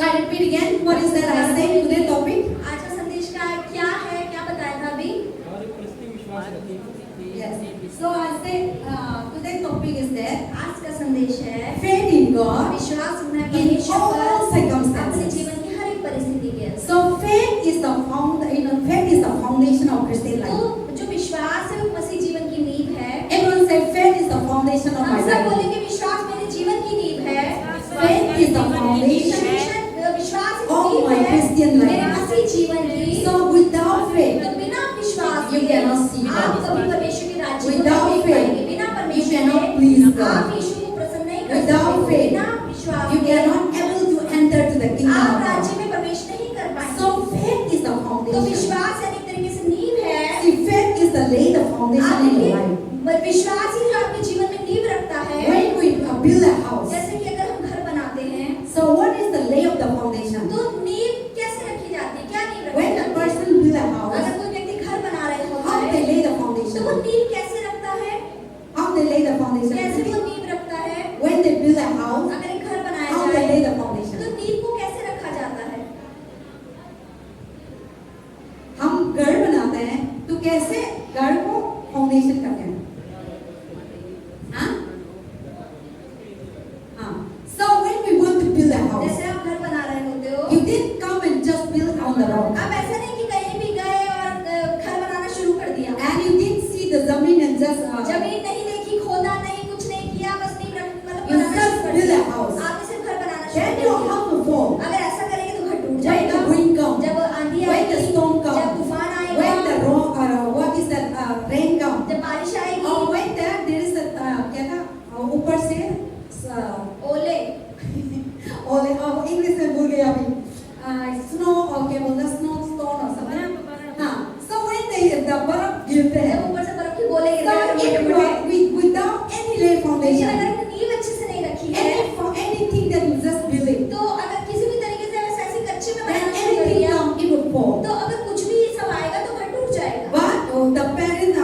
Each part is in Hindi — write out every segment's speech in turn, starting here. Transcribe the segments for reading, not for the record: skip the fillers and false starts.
So I repeat again, what is that I say today topic? आज का संदेश का क्या है, क्या बताया था अभी? Yes. So I say today's topic is that आज का संदेश है faith in God विश्वास रखना in परमेश्वर all पर अपने circumstances. जीवन की हर एक परिस्थिति के अंदर। So faith is the foundation of Christian तो life. जो विश्वास है वो मसीह जीवन की नींव है। Everyone say faith is the foundation of my हम सब life. बोलेंगे विश्वास मेरे जीवन की नींव है। Faith is the foundation विश्वास of नींव my है Christian मेरे life. मसीह जीवन की। So without faith, तो बिना विश्वास you के cannot see आप God. कभी परमेश्वर के राज्य को Without नहीं देख faith, पाएंगे। बिना you परमेश्वर cannot के please God. आप यीशु को प्रसन्न नहीं कर Without सकते। faith, बिना विश्वास you के cannot able to enter to the kingdom आप of राज्य God. में प्रवेश नहीं कर पाएंगे। So faith is the तो foundation. विश्वास यानी एक तरीके से नींव है। See, faith is the lay the foundation in your life. विश्वास ही जो आपके जीवन में नींव रखता है। When we build a house, जैसे कि अगर हम घर बनाते हैं so what is the lay of the foundation? तो नींव कैसे रखी जाती है? क्या नींव रखी When a जाती है? person build a house, अगर कोई व्यक्ति घर बना रहे होता how they है lay the तो वो foundation? नींव कैसे रखता है? How they lay the कैसे foundation? वो नींव रखता है? When they build a house, अगर एक घर बनाया how they जाए lay the तो foundation? नींव को कैसे रखा जाता है? हम घर बनाते हैं तो कैसे घर को फाउंडेशन करते हैं? हाँ? हाँ. So when we want to build a house, जैसे आप घर बना रहे होते हो, you didn't come and just build on the rock. आप ऐसा नहीं कि कहीं भी गए और घर बनाना शुरू कर दिया। And you didn't see the zameen and just जमीन नहीं देखी, खोदा नहीं, कुछ नहीं किया, बस नींव रख मतलब You बनाना just शुरू कर build दिया। a house. आपने सिर्फ घर बनाना शुरू Then कर your दिया। house will fall. अगर ऐसा करेंगे तो घर टूट When जाएगा। the wind comes, जब आंधी when the आएगी, storm comes, जब तूफान आएगा, when the what is that rain comes, जब बारिश आएगी, or when there is a क्या था ऊपर से ओले, और इंग्लिश में भूल गया अभी snow और क्या बोलते हैं snow storm or something. हाँ. So when the बर्फ गिरते हैं, जब ऊपर से बर्फ की गोले गिरते हैं, so it was without any lay लेकिन foundation, अगर नींव अच्छे से नहीं रखी है, anything that you just building, तो अगर किसी भी तरीके से वैसे ऐसे कच्चे में then बनाना शुरू कर anything दिया, come it will fall. तो अगर कुछ भी सब आएगा तो घर टूट जाएगा। But the parents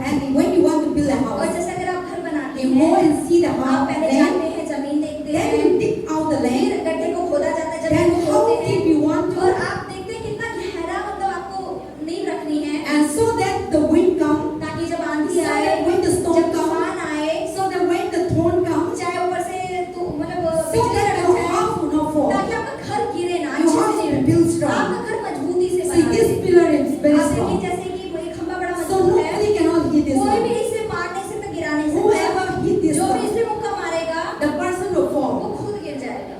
and when you want to build a और house, जैसे अगर आप घर बनाते you go हैं, and see the आप house, पहले then जाते हैं, जमीन देखते then हैं, you dig out the फिर land, गड्ढे को खोदा जाता है, then जमीन को how खोदते deep हैं, you want और to, आप देखते हैं कितना गहरा मतलब आपको नींव रखनी है, and so that the wind come, ताकि जब आंधी so आए, that when the storm जब come, तूफान आए, so that when the thorn comes, चाहे ऊपर से तो मतलब so बिजली that कड़क your जाए, house will not fall. ताकि आपका घर गिरे ना, Your अच्छे house से will नहीं be built रहे। strong. आपका घर मजबूती से See, बना this है। pillar is very आप देखिए strong, जैसे कि वो एक खंभा बड़ा so मजबूत है, nobody cannot hit this कोई भी one. इसे मारने से तो गिरा नहीं सकता। Whoever hit this जो भी one, इसे मुक्का मारेगा the person will वो fall. खुद गिर जाएगा,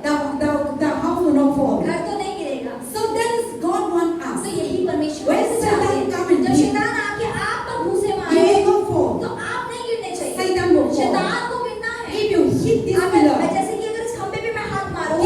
The house will not fall. घर तो नहीं गिरेगा। So that is God want us. तो यही परमेश्वर When से चाहते Satan come and हैं। जब hit, शैतान आके आप पर घूंसे you मारे will not fall. तो आप नहीं गिरने चाहिए, Satan will fall. शैतान को गिरना है। If you hit this अगर pillar, जैसे कि अगर इस खंभे पे मैं हाथ मारूं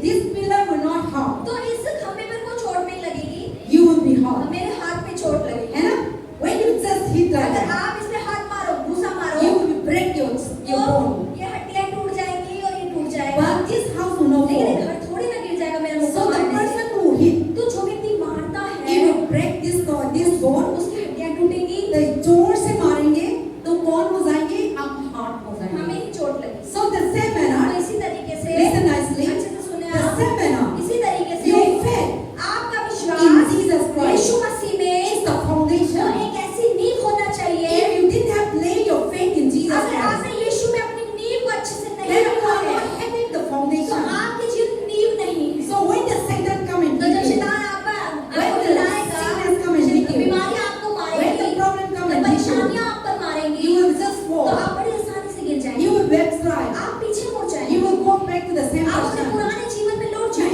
this pillar will not harm. तो इस खंभे पर कोई चोट नहीं लगेगी, You will be harmed. मेरे हाथ पे चोट लगेगी। है ना? When you just hit like अगर that, आप इस पे हाथ मारो, घूंसा मारो, you will break your तो bone. ये हड्डियां टूट जाएंगी और ये टूट जाएगा। But this house will not लेकिन ये fall. घर थोड़ी ना गिर जाएगा मेरे मुक्का So the मारने से। person who hit, तो जो व्यक्ति मारता he है will break this bone. उसकी हड्डियां टूटेंगी, तो जोर से मारेंगे तो कौन हो जाएंगे? आप हार्ट हो हमें जाएंगे. ही चोट लगी। So the same तो manner, इसी तरीके से listen nicely. अच्छे से सुने The आप, same manner, इसी तरीके से your faith आपका in विश्वास Jesus Christ यीशु मसीह में is the वो foundation. एक ऐसी नींव होना चाहिए। If you didn't have laid your faith in Jesus अगर Christ, आपने यीशु में अपनी नींव को अच्छे से नहीं then you रखा are है not having the तो foundation. आपके जीवन नींव नहीं है। So when the Satan come and तो hit जब you, शैतान आपको when the हिलाएगा, sickness come and hit you, बीमारियां आपको when the मारेंगी, problem come जब and hit you, परेशानियां आप पर मारेंगी you will just तो fall. आप बड़ी आसानी से गिर जाएंगे, You will backslide. आप पीछे मुड़ You जाएंगे, will go back to the same आप अपने person. पुराने जीवन में लौट You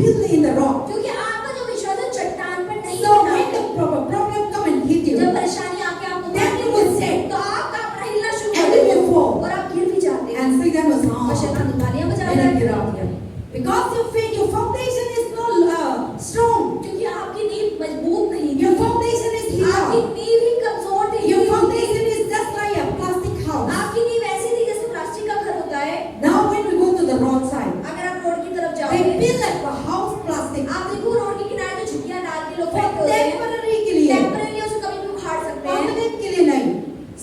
built in the rock. क्योंकि आपका जो विश्वास है चट्टान पर नहीं So बना when है। the problem come and hit you, जब परेशानी आके आपको then you will say, तो आप अपना हिलना शुरू and कर then देते you हो fall. और आप गिर भी जाते हैं And Satan was और शैतान तालियां बजाता Then I है get out here. Because your faith, your foundation is not strong. क्योंकि आपकी नींव मजबूत नहीं Your थी foundation is आपकी here. नींव ही कमजोर थी Your foundation is just like a plastic house. आपकी नींव ऐसी थी जैसे प्लास्टिक का घर होता है Now when we go to the wrong side, अगर आप रोड की तरफ they जाओगे build like a house plastic. आप देखो रोड के किनारे जो झुग्गियां डाल के लोग For बैठे होते हैं temporary के लिए, टेम्परेरी उसे कभी भी उखाड़ सकते हैं permanent के लिए नहीं.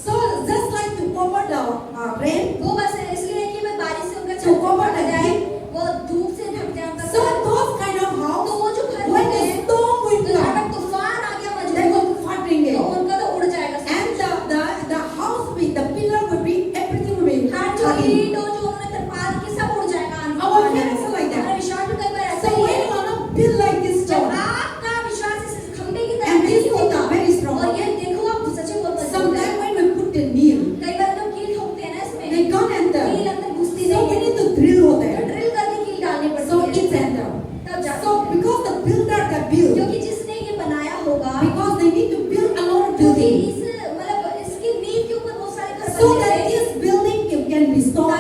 So just like to cover the rain. वो बस इसलिए है कि वह बारिश से उनका So छत cover ढक the जाए heat. वो धूप से ढक जाए उनका So sir those kind of तो house, वो जो घर when होते the हैं storm will तो come, अगर तूफान आ गया they मजबूत will फाटेंगे. तो उनका तो उड़ जाएगा सब। And the house with the pillar will be everything will be हर जो falling. ईंट और जो उन्होंने तरपाल की सब उड़ जाएगा आंधी Our तूफान faith में। is like that. हमारा विश्वास भी कई बार So ऐसा ही when है you are not built like this जब strong, आपका विश्वास इस खंभे की तरह and नहीं this होता is very strong. और ये देखो आप सच में बहुत मजबूत है Sometimes when we put the nail, कई बार जो कील ठोकते हैं ना इसमें they can't enter. कील अंदर घुसती So नहीं we है need to drill over तो there. ड्रिल करके कील डालनी So पड़ती it's है enter. तब जाके So because the builder that build, क्योंकि जिसने ये बनाया होगा because they need to build a lot of क्योंकि building, इस मतलब इसकी नींव के ऊपर बहुत सारे घर so बने that थे this building can be strong,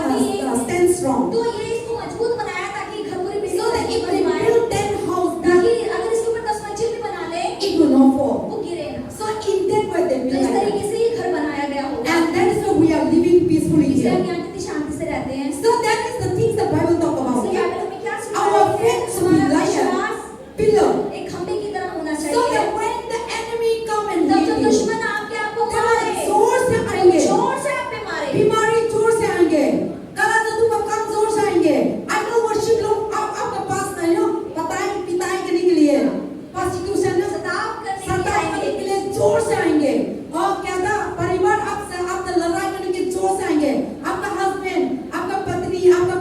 stand strong. तो ये इसको मजबूत बनाया ताकि घर पूरी building So that if we बनवाए build 10 house, ताकि अगर इसके ऊपर 10 मंजिल भी बना ले it will not fall. वो गिरे ना So in that way they तो build इस like that. तरीके से ये घर बनाया गया होगा And that is why we are living peacefully इसलिए हम here. यहाँ कितनी शांति से रहते हैं So that is the things the Bible talk about. इसलिए बाइबल हमें क्या सिखाता Our है faith should be हमारा like a विश्वास pillar. एक खंभे की तरह होना So चाहिए that when the enemy come and तब hit जब you, दुश्मन आपके आपको they मारे will जोर से आएंगे. जोर से आप पे मारे बीमारी जोर से आएंगे. कला तो तुम कम जोर से आएंगे. I know worship लोग आपके पास नहीं हो. पिटाई करने के लिए. Persecution सताव करने के लिए सताव आएंगे। करने के लिए जोर से आएंगे. और क्या था परिवार आपसे लड़ाई करने के जोर से आएंगे. आपका हस्बैंड, आपका पत्नी, आपका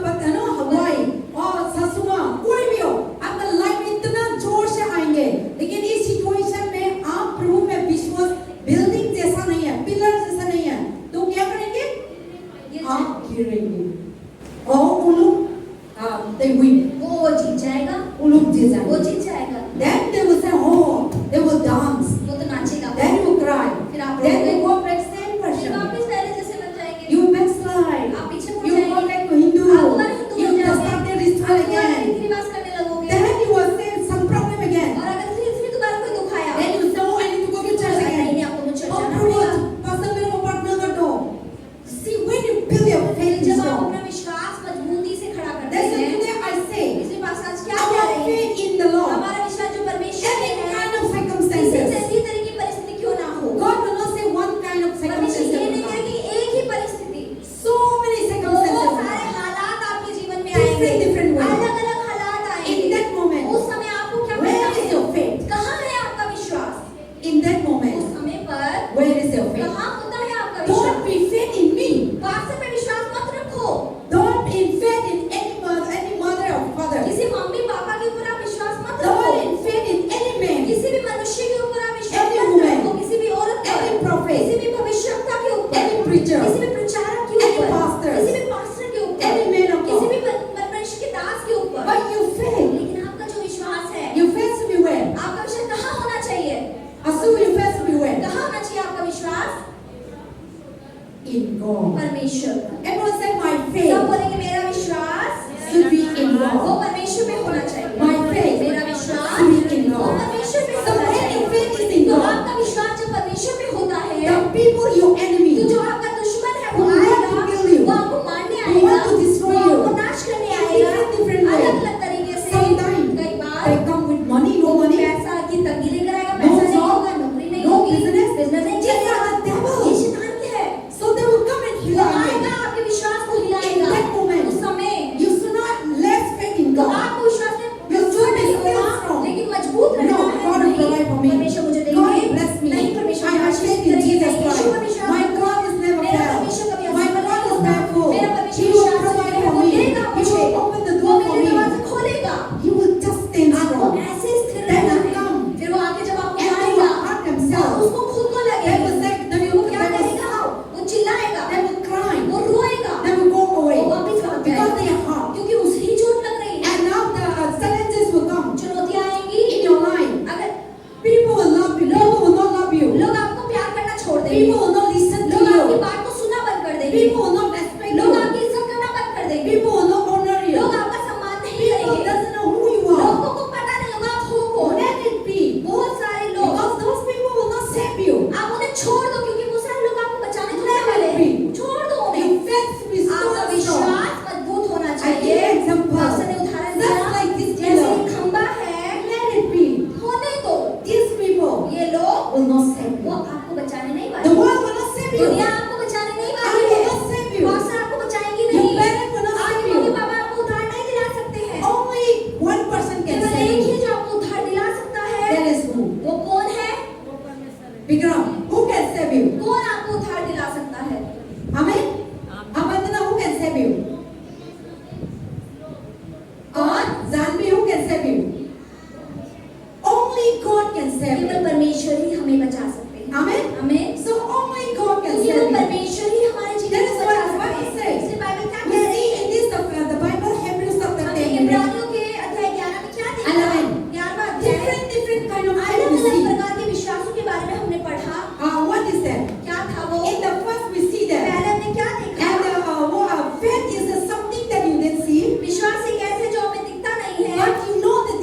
वाइफ और ससुर कोई भी हो, आपका लाइफ में इतना जोर से आएंगे. लेकिन इस सिचुएशन में आप प्रभु में विश्वास बिल्डिंग जैसा नहीं है, पिलर जैसा नहीं है, तो क्या करेंगे? आप गिरेंगे. और उन लोग they win. वो जीत जाएगा उन लोग जीत जाएंगे. वो जीत जाएगा Then they will say, oh, they will dance. वो तो नाचेगा Then you will cry. फिर आप Then रोएंगे। you go back same फिर person. वापस पहले जैसे बन जाएंगे You backslide. आप पीछे मुड़ You go जाएंगे back to Hindu. आप दोबारा हिंदू You हो जाओगे start their ritual आप दोबारा again. रीति रिवाज करने लगोगे Then you will say some problem again. और अगर फिर दोबारा कोई दुख आया Then you say, oh, I need to go to church नहीं again. नहीं आपको मुझे चर्च Oh, जाना प्रभु, पड़ेगा pastor मेरे को partner कर दो. See, when you build your faith जब आप strong, अपना विश्वास मजबूती से खड़ा करते that's the हैं today I say, इसलिए पास आज क्या कह our रहे हैं faith in the Lord, हमारा विश्वास जो परमेश्वर any में है kind of किसी circumstances, जैसी तरह की परिस्थिति क्यों ना हो God will not say one kind of परमेश्वर ये नहीं circumstances. कहेगी एक ही परिस्थिति So many बहुत circumstances. सारे हालात आपके जीवन में Different, आएंगे different ways. अलग अलग हालात In आएंगे that moment, उस समय आपको क्या where करना is your है faith? कहाँ है आपका विश्वास In that उस moment, समय पर where is your faith? कहाँ होता है आपका Don't विश्वास be faith in me. Pastor पे विश्वास मत रखो Don't be faith in any mother or father. किसी मम्मी पापा के ऊपर आप विश्वास मत Don't रखो be faith in any man, किसी भी मनुष्य के ऊपर आप विश्वास Any मत woman, रखो किसी भी औरत any पर prophet, किसी भी भविष्यवक्ता के ऊपर any preacher, किसी भी प्रचारक के any ऊपर pastor, किसी भी पास्टर के ऊपर any man of किसी God. भी मनुष्य के दास के ऊपर But your faith, लेकिन आपका जो विश्वास है your faith should be where? आपका विश्वास कहाँ होना चाहिए Assume your faith should be where? कहाँ होना चाहिए आपका विश्वास In God. परमेश्वर पर Everyone say my सब faith बोलेंगे मेरा विश्वास should be in वो God. परमेश्वर में होना चाहिए My faith मेरा विश्वास should be in वो God. परमेश्वर में So होना when your चाहिए faith is in तो God, आपका विश्वास जब परमेश्वर में होता है the people, your enemy, तो जो आपका दुश्मन है वो who want आएगा to kill you, वो आपको मारने who आएगा want to destroy वो you, आपको नाश करने in आएगा different ways. अलग अलग तरीके से Sometimes कई बार they come with money, no वो money, पैसा की तंगी लेकर आएगा No पैसा नहीं job, होगा नौकरी नहीं no होगी business. बिजनेस नहीं These चलेगा are the devil. ये शैतान है so they will come and वो heal आएगा you. आपके विश्वास को In हिलाएगा that moment, उस समय you should not less faith in तो God. आपको विश्वास में You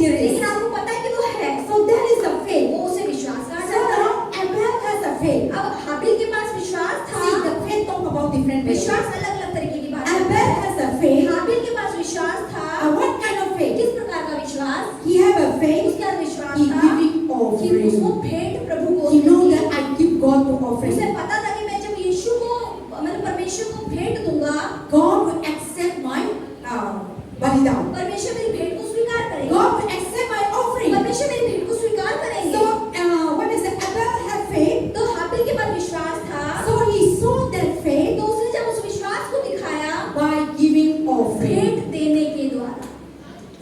there is. लेकिन आपको पता है कि वो है, So that is the faith. वो उसे विश्वास कहा So जाता है। now Abel has a faith. अब हाबिल के पास विश्वास था। See, the faith talk about different ways. विश्वास अलग अलग तरीके की बात Abel है। has a faith. हाबिल के पास विश्वास था। What kind of faith? किस प्रकार का विश्वास? He have a faith. उसका विश्वास He था giving कि offering. उसको भेंट प्रभु को He know देनी। that I give God to offering. उसे पता था कि मैं जब यीशु को मतलब परमेश्वर को भेंट दूंगा, God will accept my balidan. परमेश्वर मेरी भेंट को स्वीकार करेगा। God will accept my offering. परमेश्वर मेरी भेंट को स्वीकार करेंगे। So what is it? Abel had faith. तो हाबिल के पास विश्वास था। So he saw that faith तो उसने जब उस विश्वास को दिखाया by giving offering. भेंट देने के द्वारा।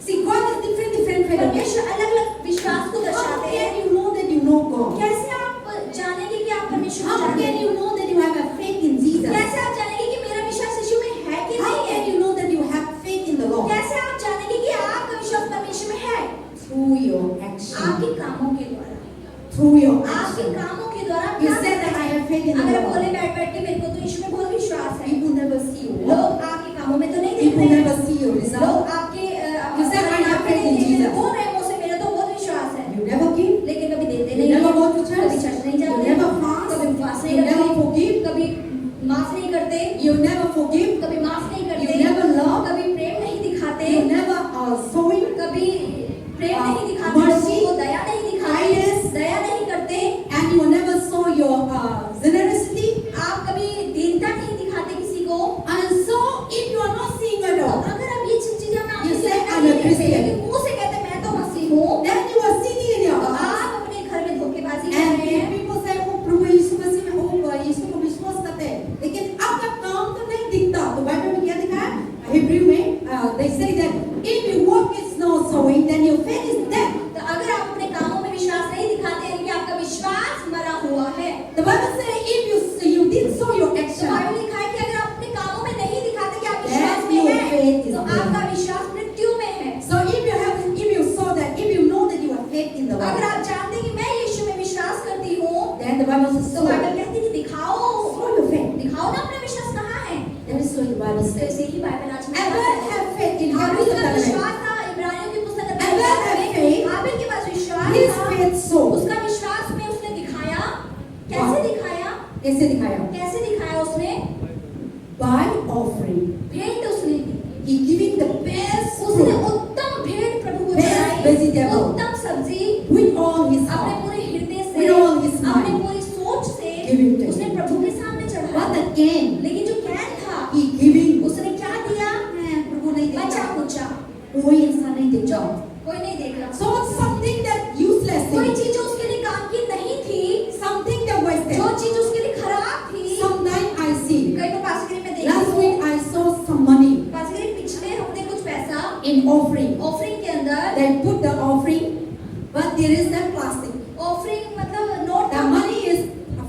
See, God has different faith. परमेश्वर अलग अलग विश्वास को How दर्शाते हैं। can you know that you know God? कैसे आप जानेंगे कि आप परमेश्वर को How जानते can हैं? you know that you have a faith in Jesus? कैसे आप जानेंगे कि मेरा विश्वास यीशु में है कि How नहीं है? can you know that you have faith in the Lord? कैसे आप जानेंगे कि आपका विश्वास परमेश्वर में है? Through your action. आपके कामों के द्वारा। Through your आपके action. कामों के द्वारा आप You क्या said that करते I हैं? have faith in the अगर आप Lord. बोले बैठ के मेरे को तो यीशु में बहुत विश्वास है, People never see you. लोग आपके कामों में तो नहीं देख People रहे हैं। never see your लोग result. आपके You said I have faith in Jesus. बोल रहे हैं मुझसे मेरा तो बहुत विश्वास है, You never give. लेकिन कभी देते You नहीं never हैं। go to church. कभी चर्च नहीं You जाते, never fast. कभी उपवास नहीं You never करते, forgive. कभी माफ नहीं करते, You never forgive. कभी माफ नहीं You करते, never love. कभी प्रेम नहीं दिखाते, You never sowing. कभी प्रेम नहीं दिखाते, mercy, लोगों को दया नहीं दिखाते, kindness, दया नहीं करते, And you never show your generosity. आप कभी दीनता नहीं दिखाते किसी को। And so, if you are not seeing at तो all, अगर आप ये चीजें में You आपके say, साथ "I'm a नहीं देखते, Christian." लेकिन मुंह से कहते मैं तो मसीह हूँ, then you are sinning in your तो heart. आप अपने घर में धोखेबाजी कर And रहे हैं। people say, "Oh, प्रभु यीशु मसीह में, oh, यीशु को विश्वास करते हैं, लेकिन आपका काम तो नहीं दिखता." तो बाइबल में क्या लिखा है? हिब्रू में they say that if your work is not showing, then your faith is dead. तो अगर आप अपने कामों में विश्वास नहीं दिखाते हैं कि आपका विश्वास मरा हुआ है। The Bible says if you did show your तो action, बाइबल लिखा है कि अगर आप अपने कामों में नहीं दिखाते कि आप Then विश्वास में your हैं, faith is तो dead. आपका विश्वास मृत्यु में है। so if you saw that, if you know that you have faith in the अगर Lord, आप जानते हैं कि मैं यीशु में विश्वास करती हूँ, then the Bible says, तो "Show बाइबल कहती है कि दिखाओ, your faith." दिखाओ ना अपना विश्वास कहाँ है। That is what the Bible तो says. इसे ही बाइबल आज में Abel बताता है। had faith in हाबिल का Hebrews विश्वास था, इब्रानियों की पुस्तक Abel had faith. हाबिल के पास विश्वास His था, faith showed. उसका विश्वास में उसने दिखाया। कैसे दिखाया? कैसे दिखाया? कैसे दिखाया उसने? By offering. भेंट उसने दी। He giving the best उसने fruit उत्तम भेंट प्रभु को Best चढ़ाई, vegetable. उत्तम सब्जी with all his अपने heart. पूरे हृदय से, With all his अपने mind. पूरी सोच से Giving to उसने him. प्रभु के सामने But चढ़ाया। again, लेकिन जो कैन था, he giving. उसने क्या दिया? प्रभु नहीं बचा देखा, कुचा, कोई इंसान नहीं देखा. कोई नहीं देख रहा। So something that useless कोई thing, चीज जो उसके लिए काम की नहीं थी, something that wasted. जो चीज उसके लिए खराब थी। Sometimes I see. कई बार पासगिरी में देखी Last हूँ, week I saw some money पासगिरी पिछले हफ्ते कुछ पैसा in offering. ऑफरिंग के अंदर, They put the offering, but there is that plastic. Offering मतलब नोट The था, money is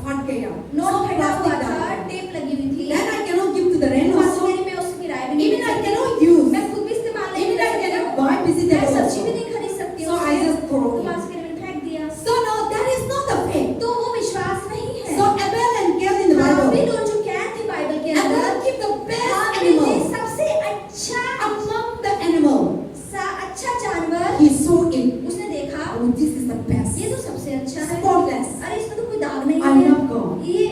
फट गया. नोट So फटा हुआ plastic था, down. टेप लगी हुई थी। Then I cannot give to the rent also. पासगिरी में उसकी राय भी नहीं Even ले I सकती। cannot use. मैं खुद भी इस्तेमाल नहीं Even कर I सकती cannot हूँ। buy मैं vegetable सब्जी भी also. नहीं खरीद सकती So हूँ। I just throw तो it. पासगिरी में फेंक दिया। So no, that is not the faith. तो वो विश्वास नहीं है। So Abel and Cain in the Habil Bible. और जो कैन थी बाइबल के अंदर, Abel give the best हाबिल ने animal सबसे अच्छा among the animal. अच्छा जानवर He saw it. उसने देखा, Oh, this is the best. ये तो सबसे अच्छा है। Spotless. अरे इसमें तो कोई दाग नहीं I है। love God. ये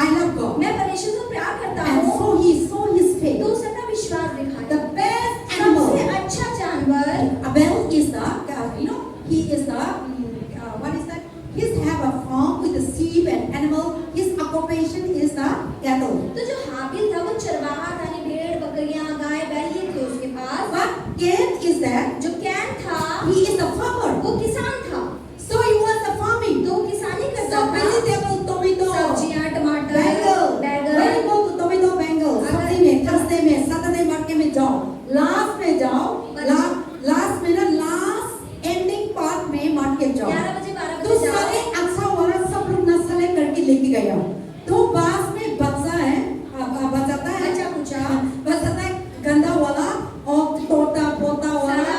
I love God. मैं परमेश्वर को प्यार करता And हूँ। so he saw his तो faith. उसने अपना विश्वास दिखाया। The best सबसे animal. अच्छा जानवर Abel is the, he is the, what is that? He have a farm with the sheep and animal. His occupation is the cattle. तो जो हाबिल था वो चरवाहा था, यानी भेड़ बकरियां गाय बैल ये थे उसके पास। But Cain is that, जो कैन था he is the farmer. वो किसान था, So he was the farming. तो वो किसानी करता So था। vegetable, tomato, सब्जियां, टमाटर, बैंगल, बैंगन, very good tomato बैंगल, सब्जी में, Thursday में, Saturday market में जाओ, last में जाओ, last में ना last ending part में market जाओ. 11 बजे 12 तो बजे जाओ। सारे अच्छा वाला सब लोग ना सेलेक्ट करके लेके गया. तो बास में बचा है, बचाता है, बचा कुचा, बचाता है गंदा वाला और तोता पोता वाला सारा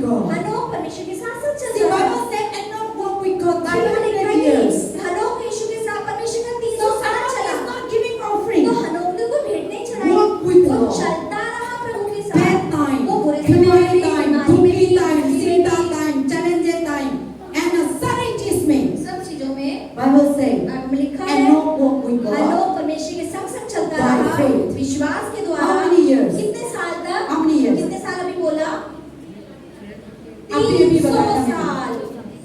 God. हनोक परमेश्वर के साथ साथ The चलता था। Bible said Enoch walked with God Bible में लिखा 300 है years. कि हनोक यीशु के साथ परमेश्वर का 300 So साल Enoch चला। is not giving offering. तो हनोक ने कोई भेंट नहीं चढ़ाई, Walk with the वो Lord. चलता रहा प्रभु के Bad साथ। time, वो बुरे समय में बीमारी भी, time, बीमारी में दुखी भी, time, खुशी में चिंता भी, time, चैलेंजेस time, and सारी चीज में सब चीजों में Bible say बाइबल में लिखा है Enoch walked with God. हनोक परमेश्वर के संग संग चलता By रहा faith. विश्वास के द्वारा। How many years? कितने साल तक? How many years? कितने साल अभी बोला? अभी 300 बताया मैंने। साल।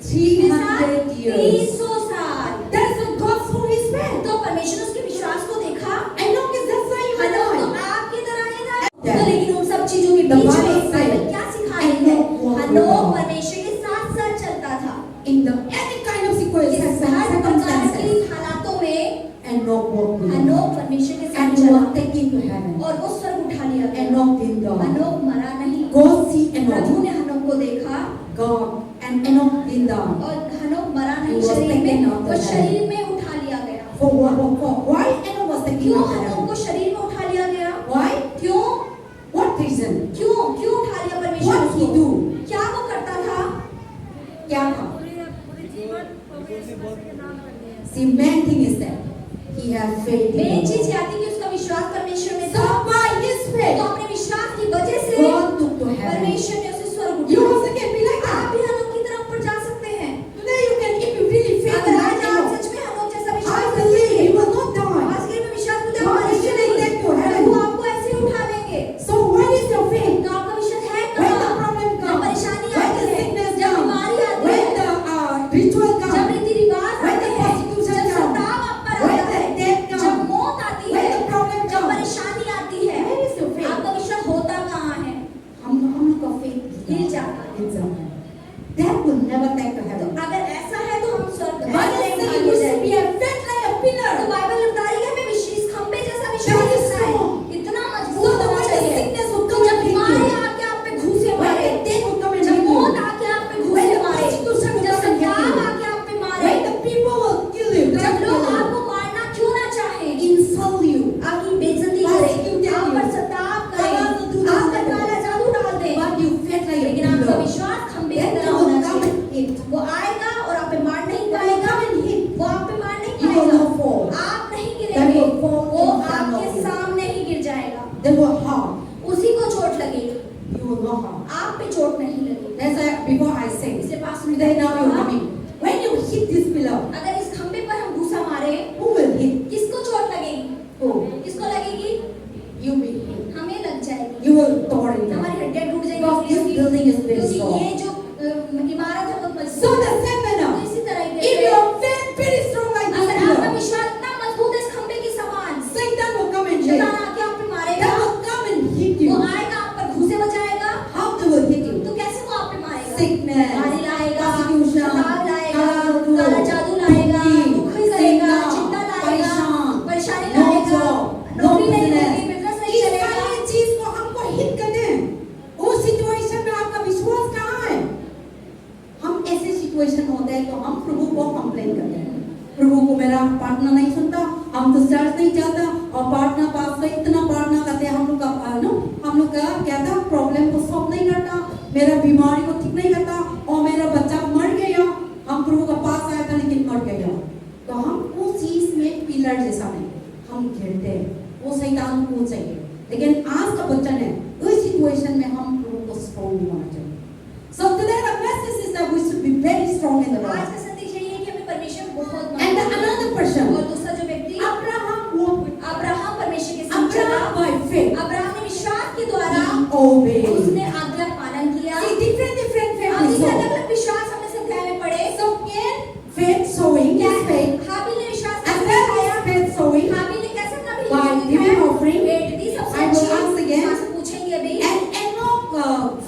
300 years. 300 साल। That's what God saw his faith. तो परमेश्वर ने उसके विश्वास को देखा। Enoch is just like you and हनोक तो I. आपकी तरह ही था। Yeah. तो लेकिन उन सब चीजों के The बीच Bible में says, बाइबल क्या सिखा रही है? Enoch walked with हनोक God. परमेश्वर के साथ साथ चलता था। In the any kind of इस हर प्रकार की circumstances, हालातों में Enoch walked with God. हनोक परमेश्वर के साथ And he चला was taken to heaven. और वो स्वर्ग उठा लिया गया। Enoch didn't die. हनोक मरा नहीं। God see प्रभु Enoch. ने हनोक को देखा God and Enoch didn't die. और हनोक मरा He नहीं was शरीर taken में, out वो of शरीर में उठा लिया गया। For why Enoch was taken क्यों out of हनोक heaven? को शरीर में उठा लिया गया? Why? क्यों? What reason? क्यों क्यों उठा लिया परमेश्वर What he को? do? क्या वो करता था? क्या था? See, main thing is that he had faith main in चीज God. क्या थी कि उसका विश्वास परमेश्वर में So था। by his तो faith, अपने विश्वास की वजह से God took to heaven. परमेश्वर ने उसे स्वर्ग You उठाया। also can be like आप that. भी हनोक की तरफ ऊपर जा सकते हैं। Today you can, if you really faith अगर in आज आप God, सच में हनोक जैसा I विश्वास करते believe हैं, you will not die. आज के में विश्वास करते हैं, God आप is मनुष्य really नहीं, take you heaven. प्रभु आपको ऐसे ही उठा लेंगे। So what is your faith? तो आपका विश्वास है When the कहाँ? problem जब comes, परेशानी when आती the है, sickness जब comes, बीमारी आती when है, the ritual जब comes, रीति रिवाज when आते the हैं, persecution जब comes, सताव आप पर when आता the है, death जब comes, मौत आती when है, the problem जब comes, परेशानी आती है, where is your faith? आपका विश्वास होता कहाँ है? हम लोग का faith हिल जाता है। हिल जाता है. That will never take to तो heaven. अगर ऐसा है तो हम स्वर्ग The Bible ऐसे says नहीं you हो should be जाएंगे। a faith like a pillar. तो बाइबल बता रही है हमें विश्वास खंबे जैसा विश्वास That is रखना है, strong. इतना So मजबूत that होना when the चाहिए। sickness will तो come जब and hit बीमारी you, आके आप पे घूसे when मारे, the death will come and जब hit मौत you, आके आप पे when घूसे the मारे, persecution will जब come and hit सताव you, आके आप पे मारे, when the people will kill you, try जब to लोग kill you, आपको मारना क्यों ना चाहे, insult you, आपकी बेइज्जती persecute करें, आप पर you, सताव कलह करें, दूध आप पर डाल काला जादू डाल दें, but you faith like a लेकिन आपका pillar, विश्वास खंबे की then तरह you होना will come चाहिए। and hit. वो आएगा और आप पे मार नहीं When you पाएगा, come and hit, वो आप पे मार नहीं you will पाएगा, not fall. आप नहीं Then गिरेंगे, will fall वो in front आपके of you. सामने ही गिर जाएगा, They will harm. उसी को चोट लगेगी, You will not harm. आप पे चोट नहीं लगेगी। That's why before I say, इसलिए पास today now you're coming. When you hit this pillar, अगर इस खंबे पर हम घुसा मारे, who will hit? किसको चोट लगेगी? Who? किसको लगेगी? You will hit. हमें लग जाएगी, You will tore it down. हमारी हड्डियां टूट जाएंगी, Because this क्योंकि building is very क्योंकि strong. ये जो इमारत है बहुत So मजबूत the है। same तो manner, इसी तरह ही if देखिए, your faith very strong like this अगर आपका pillar, विश्वास इतना मजबूत है इस खंबे के समान, Satan will come and hit. शैतान आके आप पे मारेगा, That will come and hit वो you. आएगा आप पर घूसे बजाएगा, How they will hit you? तो कैसे वो आप पे मारेगा? Sickness, बीमारी लाएगा, persecution, सताव लाएगा, काला काला जादू लाएगा, दुख करेगा, चिंता लाएगा, परेशान, परेशानी no लाएगा, job, no नौकरी नहीं business. होगी, बिजनेस नहीं इस चलेगा। सारी चीज को हमको हिट करते हैं। उस सिचुएशन में आपका विश्वास कहाँ है? हम ऐसे सिचुएशन होते हैं तो हम प्रभु को कंप्लेन करते हैं, प्रभु को मेरा प्रार्थना नहीं सुनता, हम तो चर्च नहीं जाता और प्रार्थना पास से इतना प्रार्थना करते हैं, हम लोग का क्या था प्रॉब्लम को सॉल्व नहीं करता, मेरा बीमारी को ठीक नहीं करता और मेरा बच्चा मर गया, हम प्रभु के पास आया था लेकिन मर गया, तो हम उस चीज में पिलर जैसा नहीं, हम घिरते हैं, वो शैतान को चाहिए। लेकिन आज का वचन है उस सिचुएशन में हम प्रभु को स्ट्रॉन्ग होना चाहिए। So today the message is that we should be very strong in the आज Lord. का संदेश यही है कि हमें परमेश्वर बहुत And मानता है। another person, और दूसरा जो व्यक्ति Abraham walked with अब्राहम परमेश्वर के साथ चला, Abraham by faith. अब्राहम ने विश्वास के द्वारा He obeyed. उसने आज्ञा पालन किया। See, different faith अब we इसे saw. अलग-अलग विश्वास हमने इस अध्याय में पढ़े। So in faith sowing, क्या his है? faith, हाबिल ने विश्वास as कैसे well दिखाया? as faith sowing, हाबिल ने कैसे अपना by giving offering, भेंट दी सबसे I will अच्छी। ask again. वहाँ से पूछेंगे अभी। and Enoch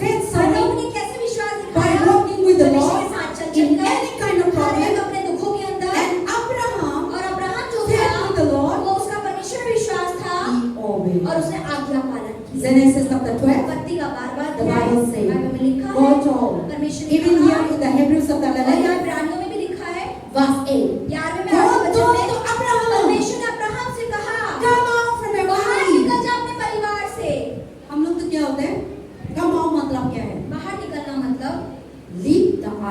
faith हनोक sowing ने कैसे विश्वास by दिखाया? walking with the परमेश्वर के Lord साथ चल in चलकर, any kind of her problem, एक अपने दुखों के अंदर। and Abraham और अब्राहम जो faith था, with the Lord, वो उसका परमेश्वर में विश्वास था he obeyed. और उसने आज्ञा पालन किया। Genesis chapter 12, उत्पत्ति का 12वां the अध्याय, Bible says, बाइबल में लिखा है, God told, परमेश्वर ने even कहा, here in the Hebrews chapter और यहाँ 11, इब्रानियों में भी लिखा है, verse 8, 11वें में God 8वें told वचन to में, Abraham, परमेश्वर ने अब्राहम से कहा, come out from your बाहर family. निकल जा अपने परिवार से। हम लोग तो क्या होते हैं? come out मतलब क्या है? बाहर निकलना मतलब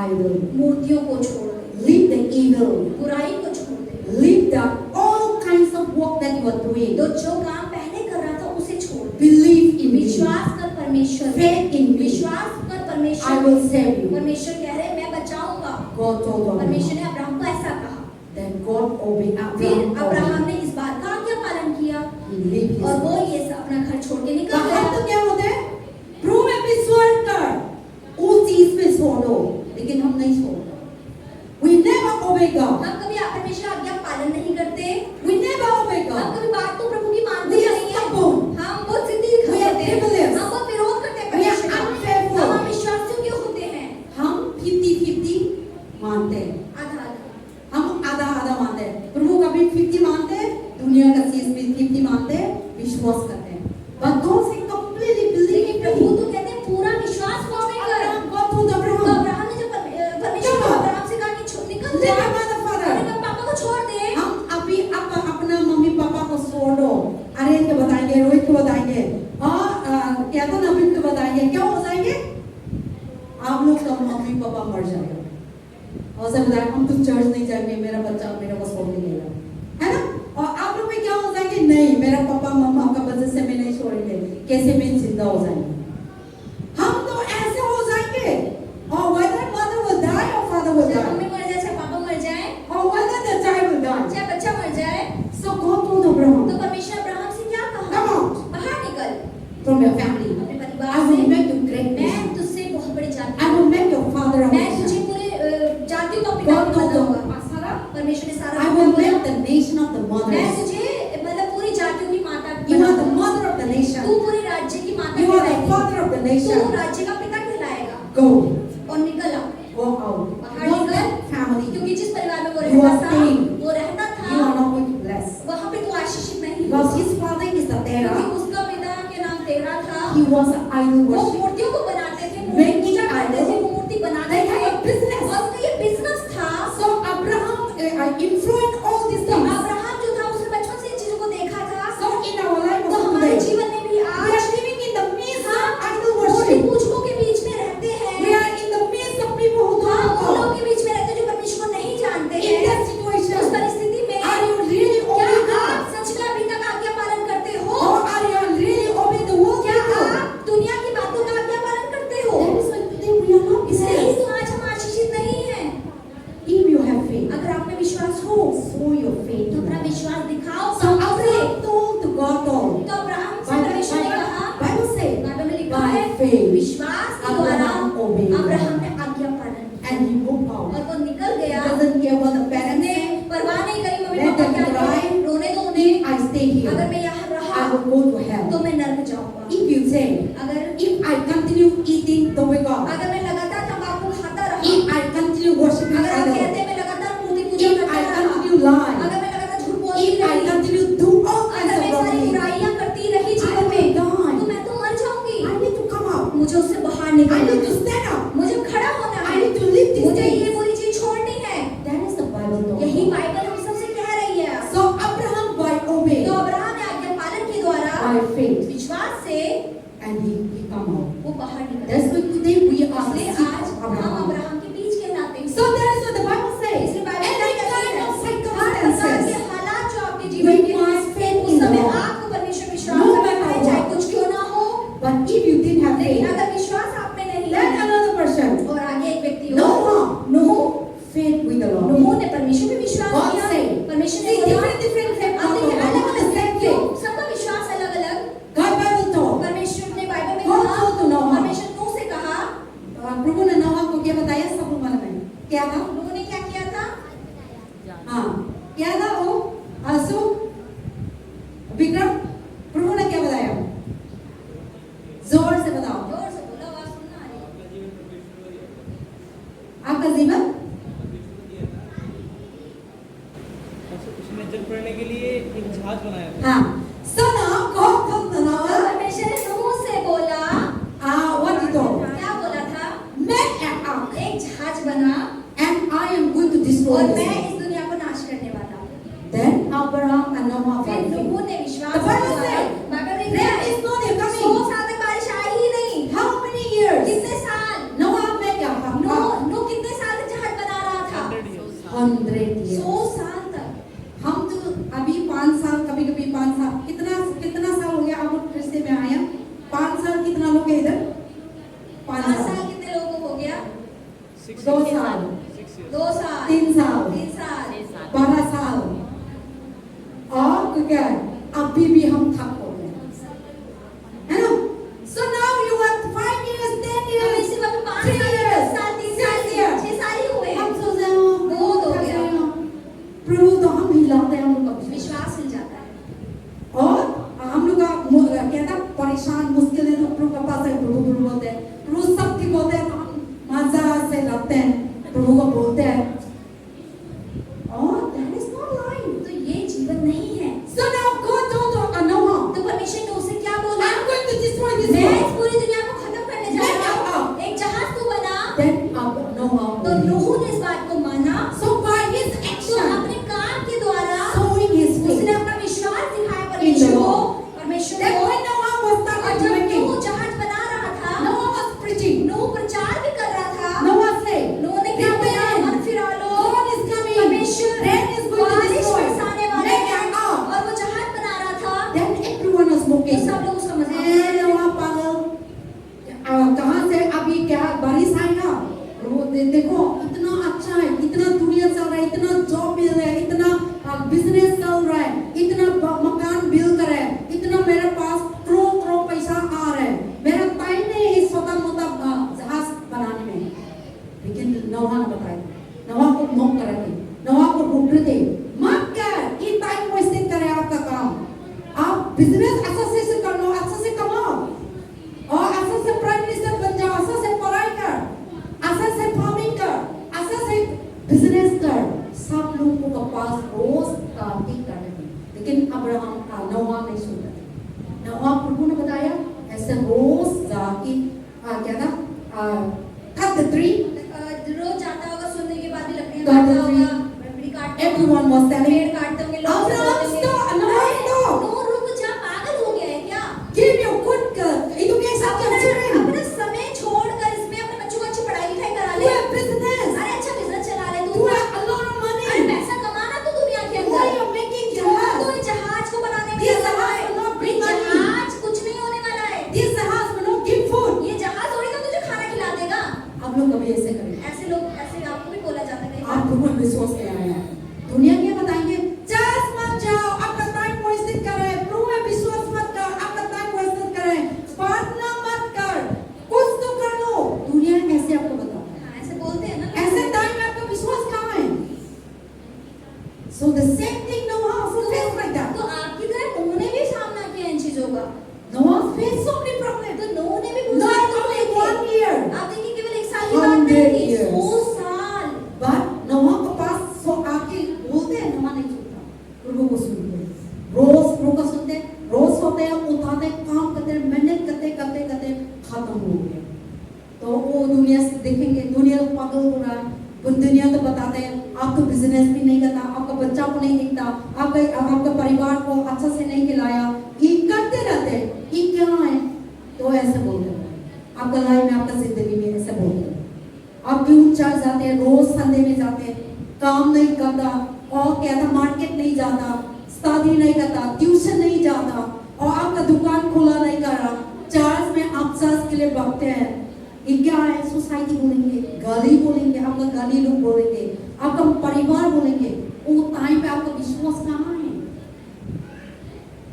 idol. मूर्तियों को छोड़ दे, Leave the evil. बुराई को छोड़ दे, Leave the all kinds of work that you are doing. तो जो काम पहले कर रहा था उसे छोड़ दे, Believe in me. विश्वास कर परमेश्वर में, Faith in me. विश्वास कर I परमेश्वर will में। save you. परमेश्वर कह रहे मैं बचाऊंगा। God told परमेश्वर Abraham. ने अब्राहम को ऐसा कहा। Then God obeyed फिर Abraham. अब्राहम ने इस बात का आज्ञा पालन किया He lived his और वो life. ये सब अपना घर छोड़ के निकल हम गया। तो क्या होते हैं? प्रभु में विश्वास कर, उस चीज पे छोड़ो, लेकिन हम नहीं छोड़ते। We never obey God. हम कभी परमेश्वर आज्ञा पालन नहीं करते, We never obey हम God. कभी बात तो प्रभु की मानते We are नहीं है, stubborn. हम बहुत जिद्दी We are दिखाते हैं, rebellious. हम बहुत विरोध करते हैं We are परमेश्वर का, unfaithful. हम अविश्वासी क्यों होते हैं? हम 50-50 मानते हैं। आधा आधा। हम आधा आधा मानते हैं। प्रभु का भी 50 मानते हैं, दुनिया का चीज भी 50 मानते हैं, विश्वास करते हैं। But God से completely believe लेकिन in प्रभु me. तो कहते हैं पूरा विश्वास मुझ में कर। Abraham, God told तो Abraham, अब्राहम ने जब परमेश्वर ने अब्राहम से कहा कि निकल leave जा, your mother, father. अपने पापा को छोड़ दे। हम अभी अपना मम्मी पापा को छोड़ दो। अरे को बताएंगे, रोहित को बताएंगे, और क्या तो नवीन को बताएंगे, क्या हो जाएंगे? आप लोग का मम्मी पापा मर जाएगा। और सब बताएं हम तो चर्च नहीं जाएंगे, मेरा बच्चा मेरे को छोड़ नहीं लेगा, है ना? और आप लोग में क्या हो जाएंगे? नहीं, मेरा पापा मम्मा का वजह से मैं नहीं छोड़ेंगे, कैसे मैं जिंदा हो जाएंगे? हम तो ऐसे हो जाएंगे। और whether mother will die or father will चाहे die, मम्मी मर जाए, चाहे पापा मर जाए, or whether the child will die. चाहे बच्चा मर जाए, So God told Abraham, तो परमेश्वर अब्राहम से क्या कहा? come out बाहर निकल from your family. अपने I परिवार will से। make you great मैं nation. तुझसे बहुत बड़ी जाति, I will make your father a मैं तुझे nation. पूरे जातियों का पिता God told बनाऊंगा। Sarah, परमेश्वर ने सारा I will make the nation of the मैं mothers. तुझे मतलब पूरी जातियों की माता You are the बनाऊंगा। mother of the nation. तू पूरे राज्य की माता You are the कहलाएगी। father of the तू nation. राज्य का पिता कहलाएगा। Go, और निकल आ, go out. बाहर Not निकल, that family. क्योंकि जिस परिवार में वो You रहता are था, staying. वो रहता You था, are not going to bless. वहाँ पे तू आशीषित नहीं Because होगा। his father is the क्योंकि Terah. उसका पिता के नाम तेरा था। He was an idol वो worshiper. मूर्तियों को बनाते थे, मूर्ति Making पूजा करते थे, idol. वो मूर्ति बनाते They थे, have a business. और उनका ये बिजनेस था। So Abraham influenced all these तो things. अब्राहम जो था उसने बचपन से इन चीजों को देखा था। So in our life तो also हमारे today, जीवन में भी we आज are living in the midst of idol Murthy worship. पूजकों के बीच में रहते हैं। We are in the midst of people who हाँ, don't उन know लोगों God. के बीच में रहते हैं जो परमेश्वर को नहीं जानते In हैं। that उस situation, परिस्थिति में are you really क्या obeying आप God? सच में अभी तक आज्ञा पालन करते हो? Or are you really obeying the world क्या people? आप दुनिया की बातों का आज्ञा पालन करते हो? That is why today we are not इसलिए ही blessed. तो आज हम आशीषित नहीं हैं। If you have faith, अगर आप में विश्वास हो show your faith. तो अपना विश्वास दिखाओ So सामने से। Abraham told to God told. तो अब्राहम से परमेश्वर ने कहा, Bible say, बाइबल में लिखा by है, faith, विश्वास के द्वारा Abraham obeyed. अब्राहम ने आज्ञा पालन किया and he moved out. और वो निकल गया। Doesn't care what the parents ने say. परवाह नहीं करी मम्मी Let पापा them क्या cry. करें, रोने दो उन्हें। If I stay अगर here, मैं यहाँ रहा I will go to तो hell. मैं नरक जाऊंगा। If you say, अगर if I continue eating tobacco, अगर मैं लगातार तंबाकू खाता रहा, if I continue worshiping अगर आप idols, कहते हैं मैं लगातार मूर्ति पूजा if करता I रहा, continue lying, अगर मैं लगातार झूठ बोलती if I रही, continue do all kinds अगर of मैं सारी wrong things, बुराइयां करती रही I जीवन will में, die. तो मैं तो मर जाऊंगी। I need to come out. मुझे उससे बाहर I निकलना need to है, stand up. मुझे खड़ा होना I है, need to live this मुझे day. ये बुरी चीज छोड़नी है। That is the Bible यही talk. बाइबल हम सबसे कह रही है। So Abraham by obeying, तो अब्राहम ने आज्ञा पालन के द्वारा by faith, विश्वास से and he come out. वो बाहर निकला। That's why today we are इसलिए seed आज of हम Abraham. अब्राहम के बीच कहलाते हैं। So that is what the Bible says. इसलिए बाइबल Any कहती kind है, of हर प्रकार के circumstances, हालात जो आपके we जीवन में must हैं, faith उस in the समय Lord. आपको परमेश्वर विश्वास No करना matter है, what. चाहे कुछ क्यों ना हो। But if you didn't have लेकिन faith, अगर विश्वास आप में नहीं then है another person, और आगे एक व्यक्ति no हो, harm, Nuh faith with the Lord. नूह ने परमेश्वर पे विश्वास God किया। said, परमेश्वर ने see, बोला, different faith अब देखिए come from अलग God. अलग Same व्यक्तियों, faith. सबका विश्वास अलग अलग। God Bible taught. परमेश्वर ने बाइबल में God कहा, told to Noah. परमेश्वर नूह से कहा, प्रभु ने नोहा को क्या बताया सब उम्र में? क्या था? नूह ने क्या किया था? हाँ, क्या था वो? आंसू, विक्रम, प्रभु ने क्या बताया? जोर से बताओ। जोर से बोलो, आवाज सुनना आ रही है। आपका जीवन उसने जल पड़ने के लिए एक जहाज बनाया था। हाँ। So now God told तो Noah, परमेश्वर ने नूह से बोला, what he told? क्या बोला था? Make an ark, एक जहाज बना and I am going to destroy और this मैं world. इस दुनिया को नाश करने वाला हूँ। Then Abraham and 100 years. 100 साल तक। हम तो अभी 5 साल, कभी कभी 5 साल, कितना साल हो गया आप रिश्ते में आया? 5 साल कितना लोग हैं इधर? 5 5 साल, साल कितने लोगों को हो गया? 2 साल, 2 साल, 3 साल, 3 साल, 12 साल, और क्या है? अभी भी हम थक हो गए, है ना? So now you are 5 years, 10 तो years, इसी वक्त 5 3 साल, years, 10 साल, 3 साल, 6 years. 6 साल ही हुए। हम सोच रहे हो बहुत हो गया। प्रभु तो हम हिलाते हैं हम लोग का विश्वास। विश्वास हिल जाता है। और हम लोग का कहता परेशान मुश्किल है तो प्रभु के पास है, प्रभु बोलते हैं, प्रभु सब ठीक होते हैं तो हम मजा से लगते हैं, प्रभु को बोलते हैं। और that is not life. तो ये जीवन नहीं है। So now God told Noah, तो परमेश्वर ने उसे क्या बोला? I'm going to destroy this मैं इस world. पूरी दुनिया को खत्म करने जा रहा हूँ। एक जहाज तू बना। Then Noah तो नूह ने इस बात को माना। So by his तो action, अपने काम के द्वारा showing his उसने faith, अपना विश्वास दिखाया In परमेश्वर the को। Lord. परमेश्वर then को। when Noah was और started जब drinking, नूह जहाज बना रहा था, Noah was preaching. नूह प्रचार भी कर रहा था। Noah said, नूह ने क्या बोला? मत फिरा लो। God is coming. परमेश्वर Rain is going to बारिश destroy. बरसाने वाला Make है। an ark. और वो जहाज बना रहा था। Then everyone was तो smoking. सब लोग उसका मजाक ए, नोआ पागल, कहाँ से अभी क्या बारिश आएगा? वो देखो इतना अच्छा है, इतना दुनिया चल रहा है, इतना जॉब मिल रहा है, इतना बिजनेस चल रहा है, इतना मकान बिल्ड कर रहा है, इतना मेरे पास करोड़ पैसा आ रहा है, मेरा टाइम नहीं है इस छोटा मोटा जहाज बनाने में। लेकिन नोआ ने बताया, नोआ को मौक कर रहे थे, नोआ को ढूंढ रहे थे, मत कर, ये टाइम वेस्ट करे आपका काम, आप बिजनेस अच्छा से कर लो, अच्छा से कमाओ, और अच्छा से प्राइम मिनिस्टर बन जाओ, अच्छा से पढ़ाई कर, अच्छा से फार्मिंग कर, अच्छा से बिजनेस कर। सब लोगों के पास रोज काम करने थे, लेकिन अब्राहम का नोआ नहीं सुन रहे थे। नोआ प्रभु ने बताया ऐसे रोज जाके क्या था, cut the tree. रोज जाता होगा, सुनने के बाद भी लकड़ियां Cut the काटता tree. होगा, लकड़ी काटता होगा, Everyone was telling, पेड़ काटते होंगे, लोग Abraham बोलते stop, होंगे, Noah stop, नूह रुक जा, पागल हो गया है क्या? give your good itu के साथ children, अपना समय छोड़कर इसमें अपने बच्चों को अच्छी पढ़ाई लिखाई करा do ले। a business, अरे अच्छा बिजनेस चला ले do तू। a lot of अरे money. पैसा कमाना तू दुनिया के Why अंदर। you making तो jahaz? इस जहाज को बनाने में This लगा जहाज है। will not ये bring money. जहाज कुछ नहीं होने वाला है। This जहाज will not give food. ये जहाज थोड़ी ना तुझे खाना खिला देगा। आप लोग कभी ऐसे करें? ऐसे लोग, ऐसे आपको भी बोला जाता है कई बार। आप प्रभु में विश्वास में आए हैं, दुनिया क्या बताएंगे? चर्च मत जाओ, आपका टाइम वेस्ट करे, प्रभु में विश्वास मत कर, आपका टाइम वेस्ट करे, प्रार्थना मत कर, कुछ तो कर लो। दुनिया ऐसे आपको बताता है, हाँ, ऐसे बोलते हैं ना। ऐसे टाइम में आपका विश्वास कहाँ है? So the same thing Noah also faced like that. तो आपकी तरह नूह ने भी सामना किया इन चीजों का। Noah faced so many problems. तो नूह ने भी बहुत Not सारे only दुख 1 देखे। year, आप देखिए केवल एक साल की बात 100 नहीं थी, years. 100 साल। but Noah के पास सो आके बोलते हैं, Noah नहीं सुनता, प्रभु को सुनते हैं, रोज प्रभु को सुनते हैं, रोज सोते हैं, उठाते हैं, काम करते हैं, मेहनत करते करते करते खत्म हो गए। तो वो दुनिया से देखेंगे, दुनिया तो पागल हो रहा है, वो दुनिया तो बताते हैं आप तो बिजनेस भी नहीं करता, आपका बच्चा को नहीं देखता, आपका परिवार को अच्छा से नहीं खिलाया, ये करते रहते हैं, ये क्या है? तो ऐसे बोलते हैं आपका लाइफ में, आपका जिंदगी में ऐसे बोलते हैं। आप क्यों चर्च जाते हैं, रोज संडे में जाते हैं, काम नहीं करता, और क्या था, मार्केट नहीं जाता, स्टडी नहीं करता, ट्यूशन नहीं जाता, और आपका दुकान खुला नहीं कर रहा, चर्च में आप चर्च के लिए भागते हैं। ये क्या है? सोसाइटी बोलेंगे, गली बोलेंगे, आपका गली लोग बोलेंगे, आपका परिवार बोलेंगे। वो टाइम पे आपका विश्वास कहाँ है?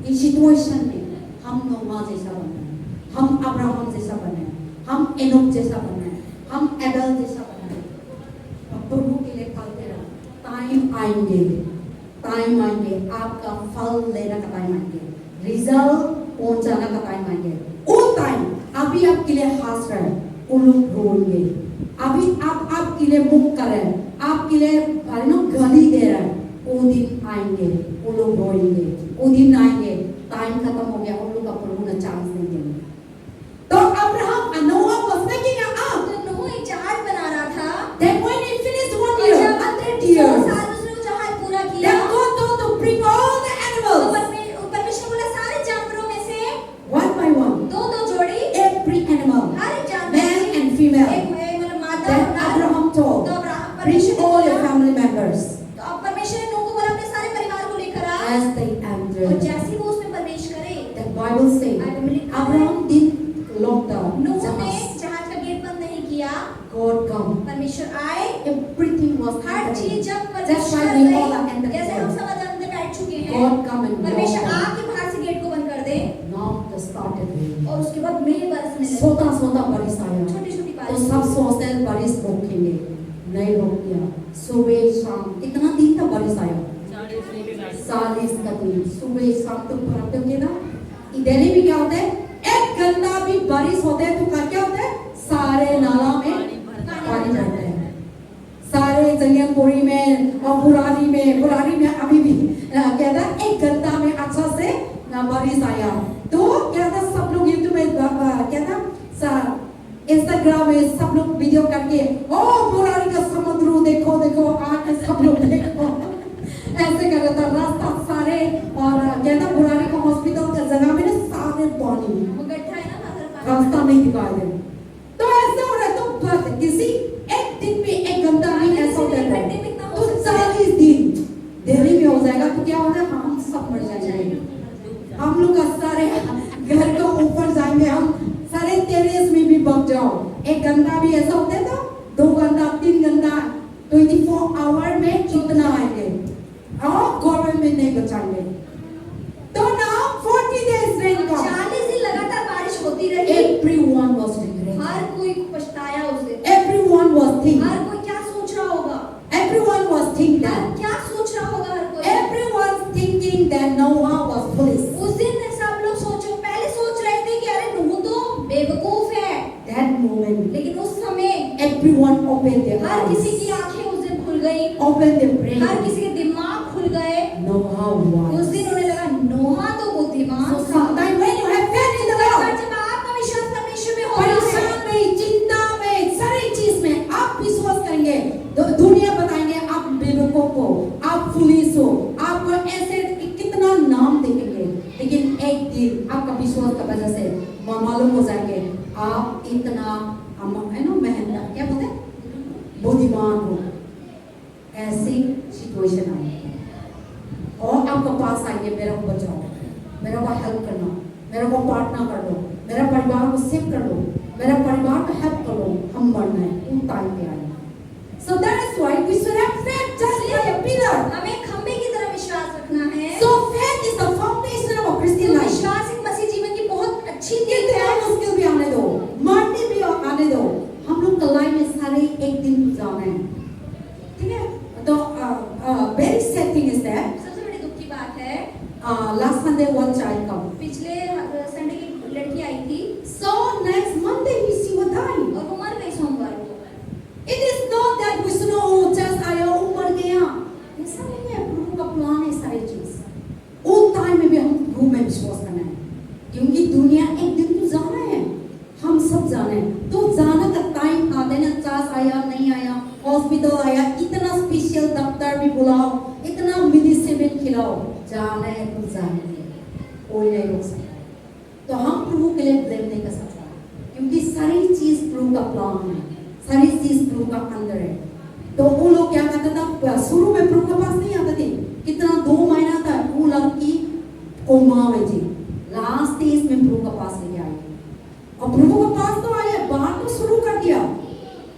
इस सिचुएशन में हम नोआ जैसा बनना है, हम अब्राहम जैसा बनना है, हम एनोक जैसा बनना है, हम एबेल जैसा बनना है। प्रभु के लिए फलते रहो, टाइम आएंगे, आपका फल लेने का टाइम आएंगे, रिजल्ट पहुंचाने का टाइम आएंगे। वो टाइम अभी आपके लिए हाथ रहे, वो लोग रोएंगे, अभी आपके लिए मुख कर रहे हैं, आपके लिए गाली दे रहे हैं, वो दिन आएंगे, वो लोग रोएंगे, वो दिन आएंगे, टाइम खत्म हो गया, उन लोग का प्रभु ने चांस नहीं देंगे। तो अब्राहम नोआ was making an ark. तो नूह एक जहाज बना रहा था। Then when he finished 1 और year, जब 100 100 years, साल उसने वो जहाज पूरा किया, then God told to bring all the तो animals परमेश्वर बोला सारे जानवरों में से one by one, 2-2 जोड़ी, every animal, हर एक जानवर male and female. एक मतलब मादा Then और नर। Abraham told, तो अब्राहम bring परमेश्वर ने all your बोला, family members. किया, God come. परमेश्वर आए, Everything was हर happening. चीज जब That's why परमेश्वर we all are गई, in the जैसे हम church. सब अंदर बैठ चुके हैं, God come and परमेश्वर walk. आके बाहर से गेट को बंद कर दे Now the started raining. और उसके बाद मेघ बरसने लगे, सोता बारिश आया. छोटी छोटी तो बारिश। सब सोचते हैं बारिश रोकेंगे, नहीं रोक दिया. सुबह शाम कितना दिन तक बारिश आया? 40 का दिन. सुबह शाम तो पढ़ते होंगे ना. दिल्ली में क्या होता है? एक घंटा भी बारिश होता है तो क्या होता है? सारे नाला में पानी भरता है. सारे जंगलपुरी में और बुरारी में अभी भी क्या था, एक घंटा में अच्छा से बारिश आया. तो क्या था, सब लोग यूट्यूब में क्या था, इंस्टाग्राम में सब लोग वीडियो करके, ओ बुरारी का समुद्र देखो देखो, आके सब लोग देखो ऐसे कर रहा था. रास्ता सारे और क्या था, बुरारी का हॉस्पिटल का जगह में ना सारे पानी, वो गड्ढा है ना बाहर पानी। रास्ता नहीं दिखाई दे. तो ऐसा हो रहा है. तो बस किसी एक दिन में एक घंटा में ऐसा होता है तो 40 दिन दिल्ली में हो जाएगा. तो क्या होगा, हम सब मर जाएंगे. हम लोग का सारे घर के ऊपर जाएंगे, हम सारे टेरेस में भी बच जाओ. एक घंटा भी ऐसा होता है तो 2 घंटा 3 घंटा 24 आवर में कितना आएंगे और गवर्नमेंट में नहीं बचाएंगे. तो ना 40 days रेन का 40 दिन लगातार बारिश होती रही, everyone was regretting. हर कोई पछताया उस दिन, Everyone was thinking. हर कोई क्या सोच रहा होगा, Everyone was thinking that. क्या सोच रहा होगा हर कोई। Everyone's thinking that Noah was foolish. उस दिन सब लोग पहले सोच रहे थे कि अरे नूह तो बेवकूफ है, That moment, लेकिन उस समय everyone opened their हर किसी eyes, की आंखें उस दिन खुल गई, opened their हर brain. किसी के दिमाग खुल गए। Noah उस was. दिन उन्हें लगा नोहा तो बुद्धिमान So था। sometimes when you have faith in the पर Lord, जब आत्मविश्वास परमेश्वर में होता है, परेशान में, चिंता में, सारी चीज में आप विश्वास करेंगे, तो दुनिया बताएंगे आप बेवकूफ हो, आप फुलिश हो, आपको ऐसे कितना नाम देखेंगे. लेकिन एक दिन आपका विश्वास का वजह से मालूम हो जाएंगे आप इतना है ना मेहनत, क्या बोलते हैं, बुद्धिमान हो. ऐसी सिचुएशन आई और आपके पास आएंगे, मेरा को बचाओ, मेरा को हेल्प करना, मेरा को पार्टनर कर दो, मेरा परिवार को सेव कर दो, मेरा परिवार को हेल्प कर दो, हम बढ़ना है. उन टाइम पे आए. So that is why we should have faith just like a pillar. हमें खंबे की तरह विश्वास रखना है। So faith is the foundation of a Christian life. विश्वास एक मसीह जीवन की बहुत अच्छी नींव कितना है। मुश्किल भी आने दो, मरने भी आने दो, हम लोग का लाइफ में सारे एक दिन गुजारना है. ठीक है. तो very sad thing is that सबसे बड़ी दुख की बात है, last Sunday one child come. पिछले संडे की लड़की आई थी So next Monday she was dying. और वो मर गई सोमवार को। It is not that we should know just आया मर गया. ऐसा नहीं है. प्रभु का प्लान है सारी चीज. उन टाइम में भी हम प्रभु में विश्वास करना है, क्योंकि दुनिया एक दिन तो जाना है, हम सब जाना है. तो जाना का टाइम आते ना, चार्ज आया नहीं आया, हॉस्पिटल आया, इतना स्पेशल डॉक्टर भी बुलाओ, इतना मेडिसिन खिलाओ, जाना है तो जाना है, कोई नहीं रोक सकता. तो हम प्रभु के लिए ब्लेम नहीं कर सकता, क्योंकि सारी चीज प्रभु का प्लान है, सारी चीज प्रभु का अंदर है. तो वो लोग क्या करता था, शुरू में प्रभु के पास नहीं आते थे. कितना 2 महीना तक वो लड़की कोमा में थी. लास्ट स्टेज में प्रभु के पास लेके आई और प्रभु के पास तो आए, बात तो शुरू कर दिया.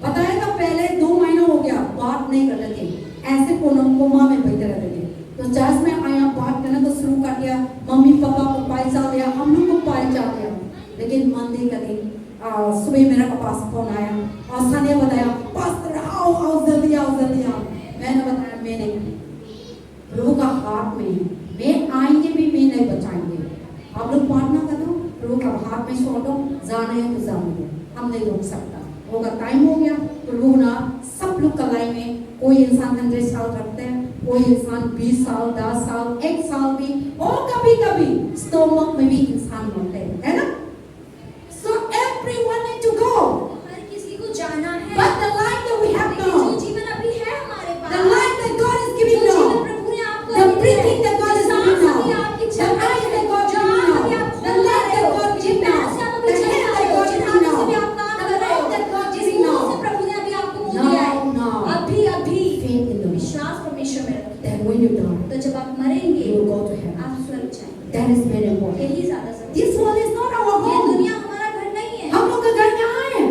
बताएगा पहले 2 महीना हो गया, बात नहीं करते थे, ऐसे कोमा में बैठे रहते थे. तो चर्च में आया, बात करना तो शुरू कर दिया, मम्मी पापा को पहचान लिया, हम लोग को पहचान लिया. लेकिन मंदिर का दिन सुबह मेरे पास फोन आया और सानिया बताया, पास्टर आओ जल्दी आओ. मैंने बताया मैं नहीं, प्रभु का हाथ में है, मैं आएंगे भी मैं नहीं बचाएंगे. आप लोग प्रार्थना कर दो, प्रभु का हाथ में छोड़ दो, जाना है तो जाने दो, हम नहीं रोक सकता. होगा टाइम हो गया. प्रभु ना सब लोग का लाइफ में, कोई इंसान 100 साल रखते हैं, कोई इंसान 20 साल 10 साल 1 साल भी, और कभी कभी स्टोमक में भी इंसान मरते हैं, है ना. So everyone need to go. हर किसी को जाना है। But the life that we have लेकिन now, जो जीवन अभी है हमारे पास, the life that God is giving जो जीवन now, प्रभु ने आपको the अभी दिया है, breathing that God is सांस giving अभी now, आपकी the चल रही eyes है, that God is जो giving आँख अभी now, आप the खोल life रहे that हो, God is जिन giving पैरों now, से आप the अभी चल hands रहे that हो, God is जिन giving हाथों से भी now, आप काम the कर रहे mouth हो, that God is जिस giving मुंह से now. प्रभु ने अभी आपको मुंह दिया है, Now, अभी faith in the Lord. विश्वास परमेश्वर में रखिए। Then when you die, तो जब आप मरेंगे you will go to heaven. आप स्वर्ग जाएंगे। That is very important. यही ज्यादा जरूरी This है। one is not our ये home. दुनिया हमारा घर नहीं है। हम लोग का घर कहाँ है?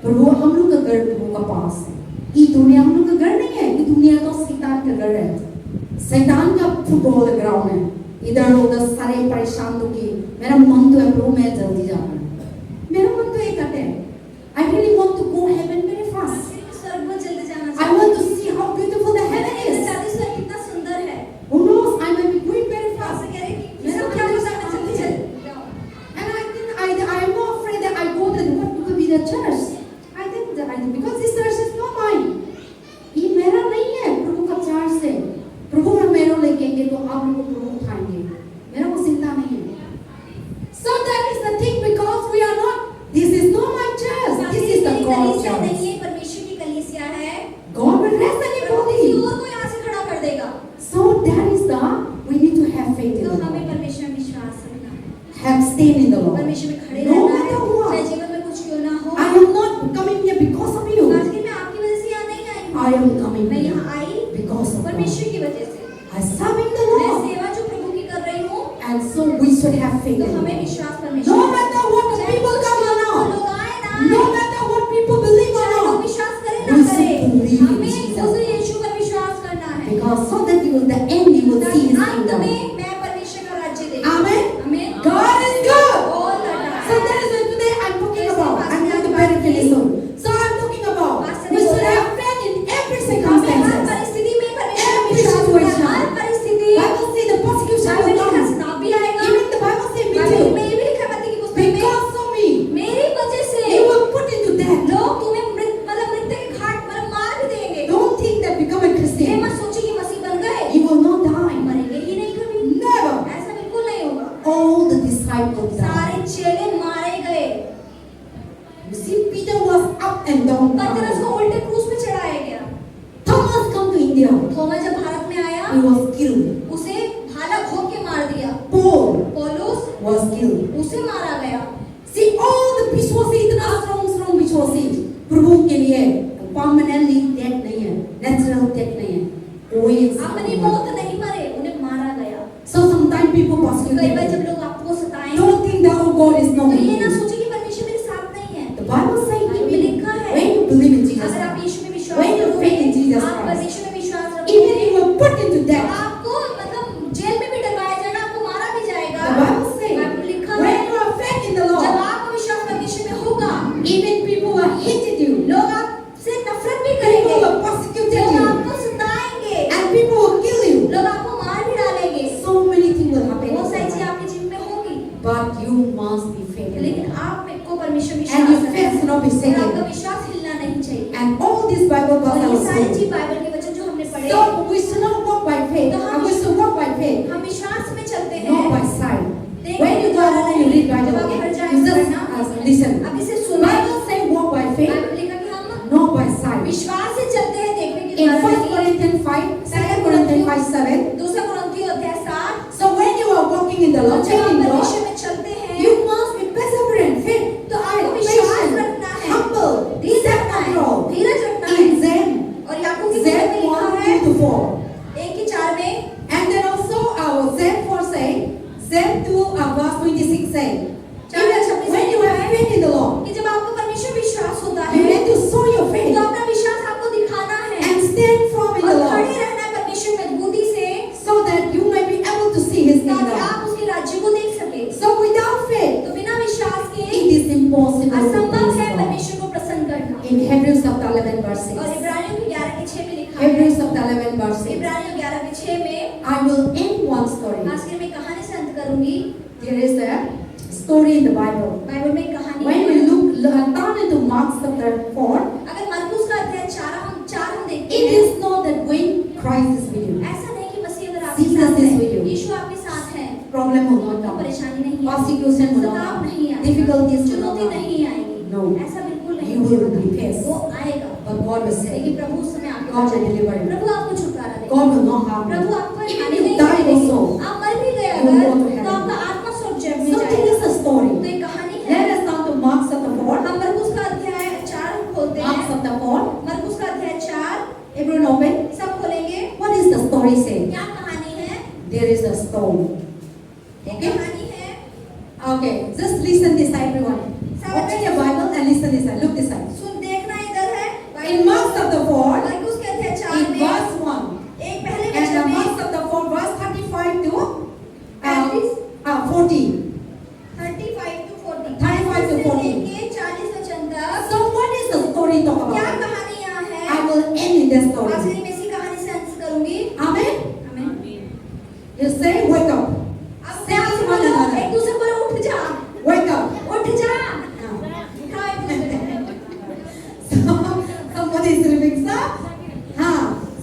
प्रभु हम लोग का घर प्रभु का पास है। ये दुनिया हम लोग का घर नहीं है, ये दुनिया तो शैतान का घर है। शैतान का फुटबॉल ग्राउंड है। इधर उधर सारे परेशान तो कि मेरा मन तो है प्रभु मैं जल्दी जाना है। मेरा मन तो एक है I really want to go heaven very fast. स्वर्ग में जल्दी जाना I want to see how beautiful the heaven is. स्वर्ग कितना सुंदर है। Who knows? I may be going very ऐसे fast. कह रहे कि मेरा क्या क्या पता मैं जल्दी चली जाऊं। And I think I am not afraid that I go to what could be the church. I think that because this church is not mine. ये मेरा नहीं है, प्रभु का चर्च है। प्रभु में मेरे लेकेंगे तो आप लोग प्रभु उठाएंगे। मेरा को चिंता नहीं है। So that is the thing because we are not. This is not my church. This is the God's church. नहीं है, परमेश्वर की कलीसिया है। God will raise किसी anybody. और को यहाँ से खड़ा कर देगा। So that is the we need to have faith in तो the हमें Lord. परमेश्वर में विश्वास रखना है। Have stand in the Lord. परमेश्वर में खड़े No रहना matter है। what. चाहे जीवन में कुछ क्यों ना हो। I am not coming here because of you. आज के मैं आपकी वजह से यहाँ नहीं आई हूँ। I am coming मैं here यहाँ आई because of God. परमेश्वर की वजह से। I serving the मैं Lord. सेवा जो प्रभु की कर रही हूँ, And so we should have faith तो in हमें Him. विश्वास परमेश्वर No में। matter what the चाहे people कुछ come क्यों ना हो, around. लोग आए ना आए, No matter what people believe or चाहे लोग not. विश्वास करें We ना should करें, believe in हमें Jesus. उस यीशु पर विश्वास करना है। Because so that you will, the end you will see His अंत kingdom. में मैं परमेश्वर का राज्य देखूं। Amen. आमीन। God is good. All the time। So that is what today I'm talking about. I'm going to very finish soon. So I'm talking about we should have faith in every हमें हर circumstance. परिस्थिति में परमेश्वर में Every विश्वास करना है। situation. हर परिस्थिति। Bible say the persecution Bible will लिखा come. सताप भी आएगा। Even the Bible say me Bible too. में ये भी लिखा है मत्ती की पुस्तक में, Because of me, मेरी वजह से you will put into death. लोग तुम्हें मृत्यु के घाट पर मार भी देंगे। Don't think that become a ये Christian, मत सोचिए कि मसीह बन गए, you will not die. मरेंगे ही नहीं कभी। Never. ऐसा बिल्कुल नहीं होगा। All the disciples died. सारे चेले मारे गए। You see, Peter was up and down. पतरस को उल्टे क्रूस पे चढ़ाया गया। Thomas come to India. थोमा जब भारत में आया, He was killed. उसे भाला घोंप के मार दिया। Paul पौलुस, was killed. उसे मारा गया। See, all the विश्वासी इतना strong विश्वासी प्रभु के लिए permanently dead नहीं है, natural death नहीं है, कोई अपनी मौत नहीं मरे, उन्हें मारा गया। So sometimes people persecute कई बार them. जब लोग आपको सताएं, Don't think that oh God is not तो with ये ना you. सोचिए कि परमेश्वर मेरे साथ नहीं है। The Bible says बाइबल में लिखा है, when you believe in Jesus, अगर आप यीशु में विश्वास when you faith in करोगे, Jesus आप Christ, परमेश्वर में विश्वास even रखोगे, you were put into death. आपको मतलब जेल में भी डलवाया जाएगा, आपको मारा भी जाएगा। The Bible says बाइबल में लिखा है, when you have faith in the जब Lord, आपका विश्वास परमेश्वर में होगा, even people will hate you, लोग आपसे नफरत भी people करेंगे, will persecute लोग you, आपको सताएंगे, and people will kill you. लोग आपको मार भी डालेंगे। So many things will happen. बहुत सारी चीजें आपके जीवन में होगी, But you must be faithful. लेकिन आप को परमेश्वर में And your विश्वास faith should not be रखना है, और आपका shaken. विश्वास हिलना नहीं चाहिए। And all these Bible और ये verses सारी are चीज true. बाइबल के वचन जो हमने पढ़े, So we should not walk by faith. तो हम- We should walk by faith, हम विश्वास में चलते not हैं। by sight. देखने When you go द्वारा home, you नहीं, read जब Bible. आप घर जाएं You just पढ़ना, listen. आप इसे सुने। Bible say walk by faith, Bible लिखा कि हम not by sight. विश्वास से चलते हैं, देखने के In द्वारा 1 नहीं। Corinthians 5, 2 Corinthians 5, 7. दूसरा कुरिन्थियों अध्याय 7, So when you are walking in the Lord, जब आप faith in God, परमेश्वर में चलते हैं, you must be perseverant, faith, तो आपको विश्वास रखना है, humble, धीरज रखना है, self-control. धीरज रखना है। In Zen, और याकूब की Zen पुस्तक में लिखा 1, है 2 to 4. 1:4 में, And then also our Zen 4 say, Zen 2 verse 26 say, even when you have faith in the Lord, कि जब आपको परमेश्वर विश्वास होता you है, need to show your faith तो अपना विश्वास आपको दिखाना है and stand firm in the और खड़े Lord रहना है परमेश्वर मजबूती से, so that you may be able to see His ताकि kingdom. आप उसके राज्य को देख सके। So without faith, तो बिना विश्वास के it is impossible to असंभव please है God. परमेश्वर को प्रसन्न करना। In Hebrews chapter 11 verse और 6. इब्रानियों के 11:6 में लिखा है, Hebrews chapter 11 verse 6. इब्रानियों 11:6 में, I will end one story. आखिर में कहानी से अंत करूंगी। There is a story in the Bible. Bible में एक कहानी When है। we turn into Mark chapter 4, अगर मरकुस का अध्याय 4 हम देखते it हैं, is not that when Christ is with you, ऐसा नहीं कि मसीह अगर आपके Jesus साथ is with you. है, यीशु आपके साथ है, problem will not तो come. परेशानी नहीं है, Persecution will not सताव come. नहीं आएगा, Difficulties will not चुनौती come. नहीं आएगी, No. ऐसा बिल्कुल नहीं You will be faced. वो आएगा, But God will save लेकिन you. प्रभु उस समय आपके God pass will deliver you. प्रभु आपको छुटकारा देगा, God will not harm Prabhu you. आपको Even हानि if you नहीं die करेंगे, also, आप मर भी गए you will go to अगर, heaven. तो आपका आत्मा स्वर्ग जग में So जाएगा। this is a तो story. ये कहानी है। Let us turn to Mark chapter 4. हम मरकुस का अध्याय 4 खोलते Mark हैं, chapter 4. मरकुस का अध्याय 4 Everyone open. सब खोलेंगे। What is the story say? क्या कहानी है? There is a stone. एक Okay? कहानी है। Okay. Just listen this side, everyone. Open your Bible and listen this side. Look this side. Soon their आज story. की मैं इसी कहानी से अंत करूंगी। Amen. आमीन। You say, wake up. अब Say आप to one बोलो, another, एक दूसरे को बोलो, उठ जा, wake up. उठ जा। Now, उठाओ एक दूसरे को। somebody is sleeping, sir.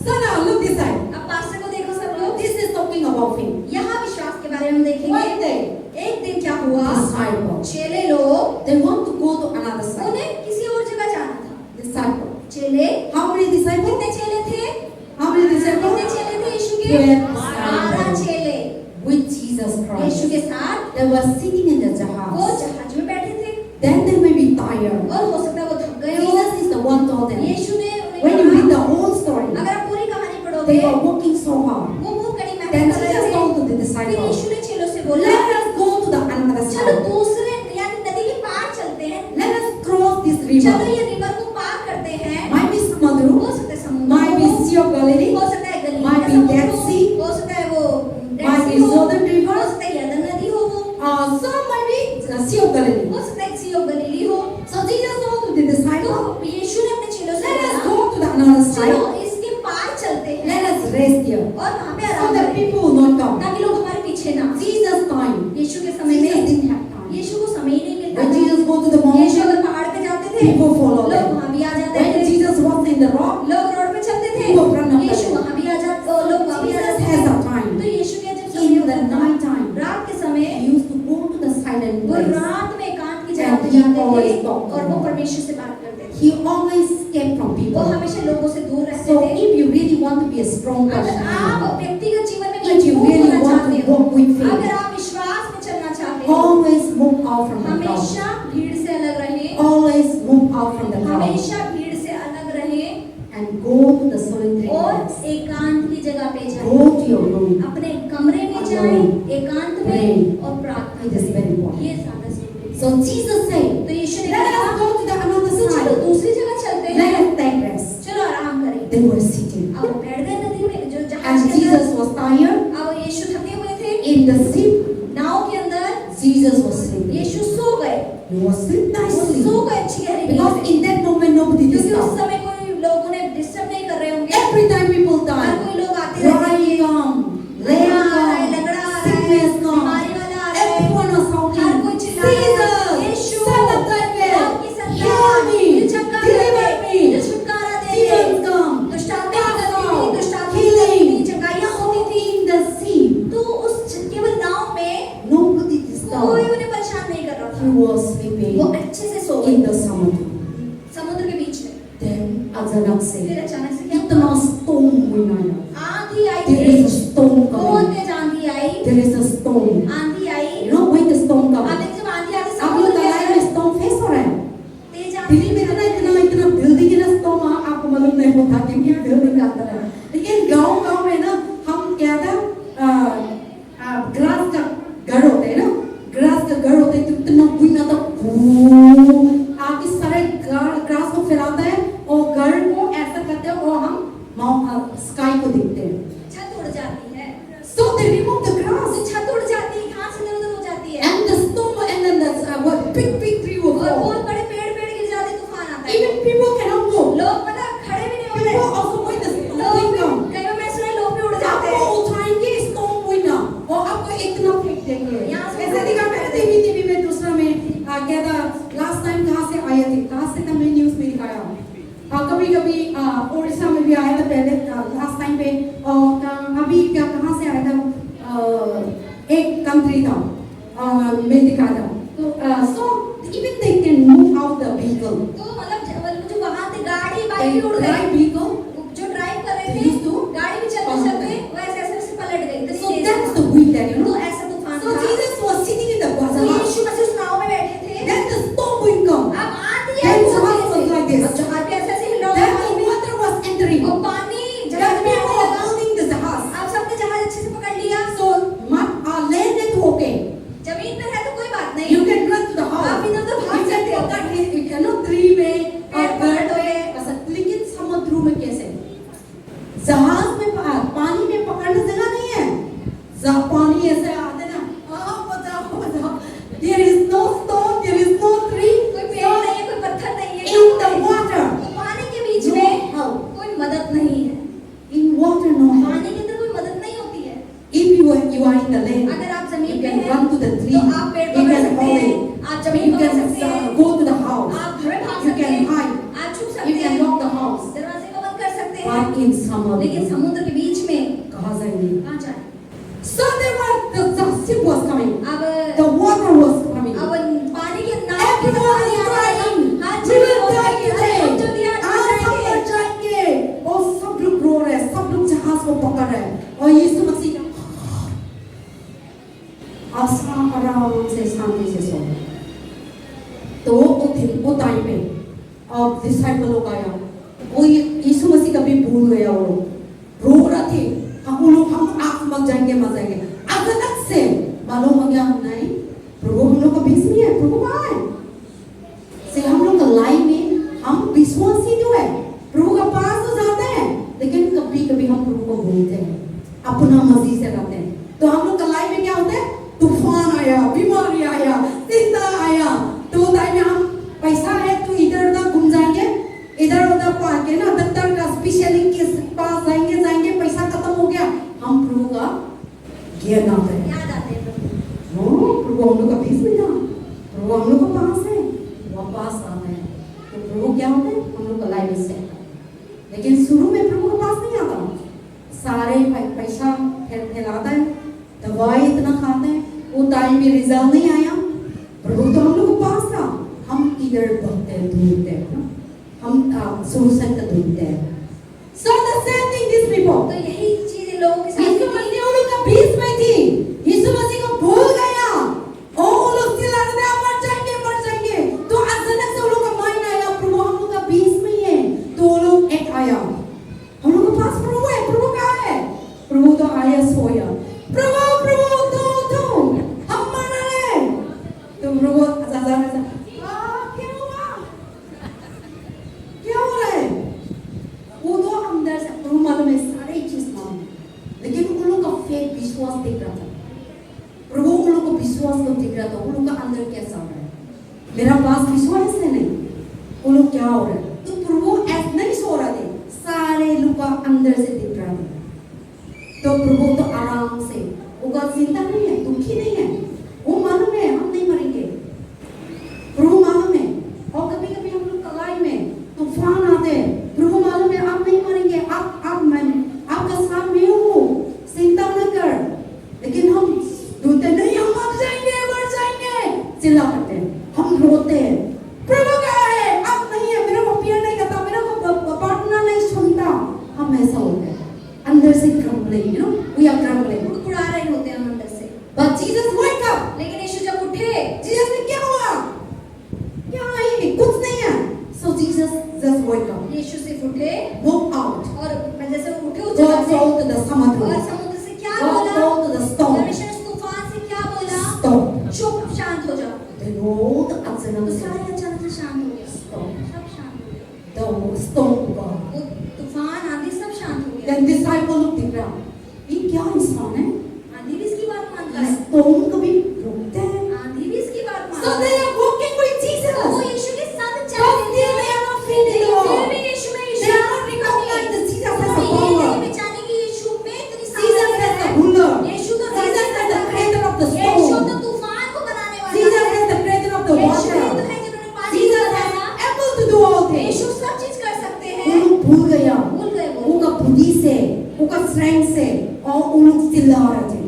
So now look this side. अब पास्टर को देखो सब लोग। This is talking about him. यहाँ विश्वास के बारे में हम One देखेंगे। day, एक दिन क्या हुआ? disciple, चेले लोग, they want to go to another side. उन्हें किसी और जगह जाना था। Disciple. चेले, How many disciples? कितने चेले थे? How many कितने disciples? चेले थे यीशु के? 12 12 चेले with Jesus Christ. यीशु के साथ They were sitting in the वो jahaz. जहाज में बैठे थे Then they may be tired. और हो सकता है वो थक गए हो। Jesus is the one told them. यीशु ने When you उन्हें read the कहा, whole story, अगर आप पूरी कहानी they पढ़ोगे, were working so hard. वो बहुत कड़ी Then मेहनत कर Jesus रहे थे। told to the फिर disciples, यीशु ने चेलों से बोला, let us go to the another चलो side. दूसरे यानी नदी के पार चलते हैं। Let us cross this चलो river. ये रिवर को पार करते हैं। Might be Samadru, हो सकता है समुद्र might be हो, Sea of Galilee, हो सकता है गलील might का be समुद्र Dead हो, Sea, हो सकता है वो डेड might सी be हो, Jordan River, हो सकता है यरदन नदी हो वो, some might be Sea of Galilee. हो सकता है सी ऑफ गलीली हो। So Jesus told to the disciples, तो यीशु ने अपने चेलों से let us बोला, go to the another चलो side. इसके पार चलते हैं Let us rest here. और वहाँ पे So आराम the करें people will not come. ताकि लोग हमारे पीछे ना आए। Jesus' time. यीशु के समय Jesus में didn't have time. यीशु को समय ही नहीं मिलता When था। Jesus go to the Yeshu mountain, अगर पहाड़ पे जाते थे, people follow लोग them. वहाँ भी आ जाते When थे। Jesus was in the rock, लोग रोड पे चलते थे, people run after यीशु them. वहाँ भी आ जाते, लोग वहाँ भी आ Jesus जाते has थे। a time. तो यीशु के जब समय In the होता था, night time, रात के समय he used to go to the silent वो place. रात में एकांत की जगह And पे he जाते always थे talked to और वो God. परमेश्वर से बात करते थे। He always escaped from वो people. हमेशा लोगों से दूर रहते So थे। if you really want to be a strong अगर person, आप व्यक्तिगत जीवन में if you मजबूत really होना want चाहते to हो, walk with अगर faith, आप विश्वास में चलना चाहते हो, always move out from the crowd. हमेशा भीड़ से अलग रहें, Always move out from the crowd हमेशा भीड़ से अलग रहें and go to the solitary और place. एकांत की जगह पे जाएं। Go to your room. अपने कमरे में जाएं, एकांत Pray. में और प्रार्थना It is very करें। important. ये ज्यादा जरूरी है। So Jesus said, तो यीशु ने let कहा, us go to the another तो चलो side. दूसरी जगह चलते Let हैं, us take rest. चलो आराम करें। They were sitting. अब वो बैठ गए नदी में, जो जहाज And के अंदर। Jesus was tired. अब यीशु थके हुए थे, In the ship, नाव के अंदर Jesus was sleeping. यीशु सो गए, He was sleeping वो nicely. सो गए अच्छी गहरी नींद Because में। in that moment nobody क्योंकि उस disturbed. समय कोई लोगों ने डिस्टर्ब नहीं कर रहे होंगे। Every time people हर die, कोई लोग आते रहते crying हैं, come, लंगड़ा lame आ रहा है, come, लंगड़ा आ रहा है, sickness come. बीमारी वाला आ रहा है, Everyone was हर shouting, कोई चिल्ला रहा है, Jesus, Yeshu, Son of David, आपकी संतान, heal me, मुझे छुटकारा deliver दे, me. मुझे छुटकारा दे दे। Demons come, दुष्टात्मा cast करती थी, out, दुष्टात्मा healing. करती थी, चंगाइयाँ होती थी। In the sea, तो उस केवल नाव में nobody कोई disturbed. उन्हें परेशान नहीं कर रहा He था। was वो sleeping अच्छे से सो in गए the summer. समुद्र के बीच में। Then अचानक से फिर अचानक से क्या इतना हुआ? storm हुई ना यार. आंधी आई There is a Tej, storm बहुत coming. तेज आंधी आई, There is a storm. आंधी आई। You know when the storm आप comes? देखिए जब आंधी आती है, आप लोग समुद्र के तालाब में अंदर storm face हो रहा है. तेज आंधी दिल्ली में इतना बिल्डिंग है ना storm आपको मालूम नहीं होता क्योंकि बिल्डिंग का अंदर है. लेकिन गांव में ना हम क्या था ग्लास का घर होते हैं ना, ग्लास का घर होते हैं तो इतना कोई ना तो आगे सारे ग्लास को फैलाता है और घर को ऐसा करते हैं और हम स्काई को देखते हैं. छत उड़ जाती है, So they remove the grass छत उड़ जाती है, घास इधर उधर हो जाती है and the storm and then the big tree will और fall. बहुत बड़े पेड़ गिर जाते, तूफान आता है। Even people cannot move. लोग मतलब खड़े भी नहीं होते, People also when the storm लोग will come. कई बार मैं सुना लोग भी उड़ जाते हैं। आपको उठाएंगे storm winner और आपको इतना फेंक देंगे. यहाँ से ऐसे दिखा मैंने टीवी में दूसरा में क्या था लास्ट टाइम कहाँ से आया थे, कहाँ से था मैं न्यूज़ में दिखाया. कभी उड़ीसा में भी आया था पहले लास्ट टाइम पे और अभी क्या कहाँ से आया था एक कंट्री था मैं दिखाया था. तो so even they can move out the vehicle. तो मतलब जो वहाँ थे गाड़ी बाइक भी उड़ गई, Drive vehicle. जो ड्राइव कर रहे They थे used to गाड़ी भी चलते चलते वो ऐसे पलट गई, इतनी So तेज that's था। the wind that you तो know. ऐसा तूफान So था। Jesus was sitting in the तो boat. यीशु मसीह उस नाव में बैठे थे। Then the storm will come. अब आंधी Then आई the बहुत house was तेज like से। this. और जहाज भी ऐसे हिल रहा Then था। the water was entering. और पानी Then जहाज में people आने were लगा। holding the jahaz. अब सबने जहाज अच्छे से पकड़ लिया। So land it okay. जमीन पर है तो कोई बात नहीं। You can run to the house. आप इधर उधर भाग You can सकते हो। पकड़ के you cannot tree में पेड़ पकड़ लोगे। लेकिन समुद्र में कैसे in summer. लेकिन समुद्र के बीच में कहाँ जाएंगे? कहाँ जाए? So the ship was coming. अब The water was coming. अब पानी के नाव की Everyone is crying. हाँ We will die today. हम जल्दी आज आज हम मर जाएंगे. और सब लोग रो रहे हैं, सब लोग जहाज को पकड़ रहे हैं. और यीशु मसीह आराम से शांति से सो रहे. तो वो टाइम पे अब डिसाइपल लोग आया. वो यीशु मसीह का भी भूल गया. वो लोग रो रहे थे. हम आग मर जाएंगे. अचानक से मालूम हो गया नहीं, प्रभु हम लोग का बीच में है. प्रभु कहाँ है? से हम लोग का लाइफ में हम विश्वासी जो है प्रभु का पास तो जाते हैं, लेकिन कभी कभी हम प्रभु को भूलते हैं, अपना मर्जी से रहते हैं. तो हम लोग का लाइफ में क्या होता है? तूफान आया, बीमारी आया, चिंता आया. तो टाइम में हम पैसा है तो इधर उधर घूम जाएंगे, इधर उधर पाके ना डॉक्टर का स्पेशलिस्ट के पास जाएंगे, पैसा खत्म हो गया, हम प्रभु का ज्ञान आता है. याद आते हैं प्रभु. प्रभु हम लोग का बीच में था, प्रभु हम लोग का पास है, वापस आते हैं. तो प्रभु क्या होते हैं? हम लोग का लाइफ से. लेकिन शुरू में प्रभु के पास नहीं आता. सारे पैसा फैलाता है, दवाई इतना खाते हैं, वो टाइम में रिजल्ट नहीं आया. प्रभु तो हम लोग के पास था, हम इधर बढ़ते ढूंढते हैं, हम सोल्यूशन का ढूंढते हैं. So the same thing these people. तो यही चीज इन लोगों के साथ यीशु मसीह उन लोग का बीच में थी. यीशु मसीह को भूल गया. और वो लोग चिल्ला रहे थे मर जाएंगे. तो अचानक से उन लोग का माइंड आया प्रभु हम लोग का बीच में ही है. तो वो लोग एक आया, हम लोग के पास प्रभु है. प्रभु कहाँ है? प्रभु तो आया सोया. प्रभु तो हम मर रहे हैं. तो प्रभु क्या हो रहा है? वो तो अंदर से प्रभु मालूम है, सारी चीज मालूम, लेकिन उन लोग का फेक विश्वास दिख रहा था. प्रभु उन लोग को विश्वास को दिख रहा था. उन लोग का अंदर कैसा हो रहा है? मेरा पास विश्वास है नहीं. वो लोग क्या हो रहा है? तो प्रभु ऐसे नहीं सो रहा थे, सारे लोग का अंदर से दिख रहा था. तो प्रभु तो आराम से, उनका चिंता नहीं है, दुखी नहीं है. वो मालूम है हम नहीं मरेंगे. प्रभु मालूम है. और कभी कभी हम लोग कलाई में तूफान आते हैं, प्रभु मालूम है आप नहीं मरेंगे, आपका साथ में हूँ, चिंता न कर. लेकिन हम ढूंढते नहीं, हम मर जाएंगे, चिल्ला करते हैं, हम रोते हैं. प्रभु कहाँ है? अब नहीं है, मेरे को प्यार नहीं करता, मेरे को पार्टनर नहीं सुनता. हम ऐसा होते हैं अंदर से ग्रम्बलिंग, we are grumbling. कुड़कुड़ा रहे होते हैं हम अंदर से. But Jesus woke up. लेकिन यीशु जब उठे, जीसस ने क्या हुआ? क्या है? कुछ नहीं है. So Jesus just woke up, यीशु सिर्फ उठे woke out, और जैसे उठे उस God जगह से called to the और समुद्र, समुद्र से क्या God बोला? called to the storm, परमेश्वर ने तूफान से क्या बोला? stop. चुप, शांत हो जाओ. Then all the अचानक तो से सारे अचानक से शांत हो गए. stop. सब शांत हो गए. The storm gone. वो तूफान आंधी सब शांत हो गया. Then disciple लोग दिख रहा, ये क्या इंसान है? आंधी भी इसकी बात मानता ये है. storm कभी रुकते हैं? आंधी भी इसकी बात So मानता they है. are walking with Jesus. वो यीशु के साथ But चलते still they थे. are not feeling लेकिन Lord. फिर भी यीशु में They are not recognizing that Jesus has the ये power. नहीं पहचाने कि यीशु में इतनी Jesus सामर्थ्य is the है. ruler. यीशु तो Jesus is the creator of the Yeshu storm. तो तूफान को बनाने वाला Jesus है. is the creator of the यीशु ही तो water. है जिन्होंने पानी को Jesus is बनाया. able to do all things. यीशु सब चीज कर सकते वो हैं. लोग भूल गया, भूल गए वो. उनका बुद्धि से, उनका strength से, और उन लोग चिल्ला रहे थे.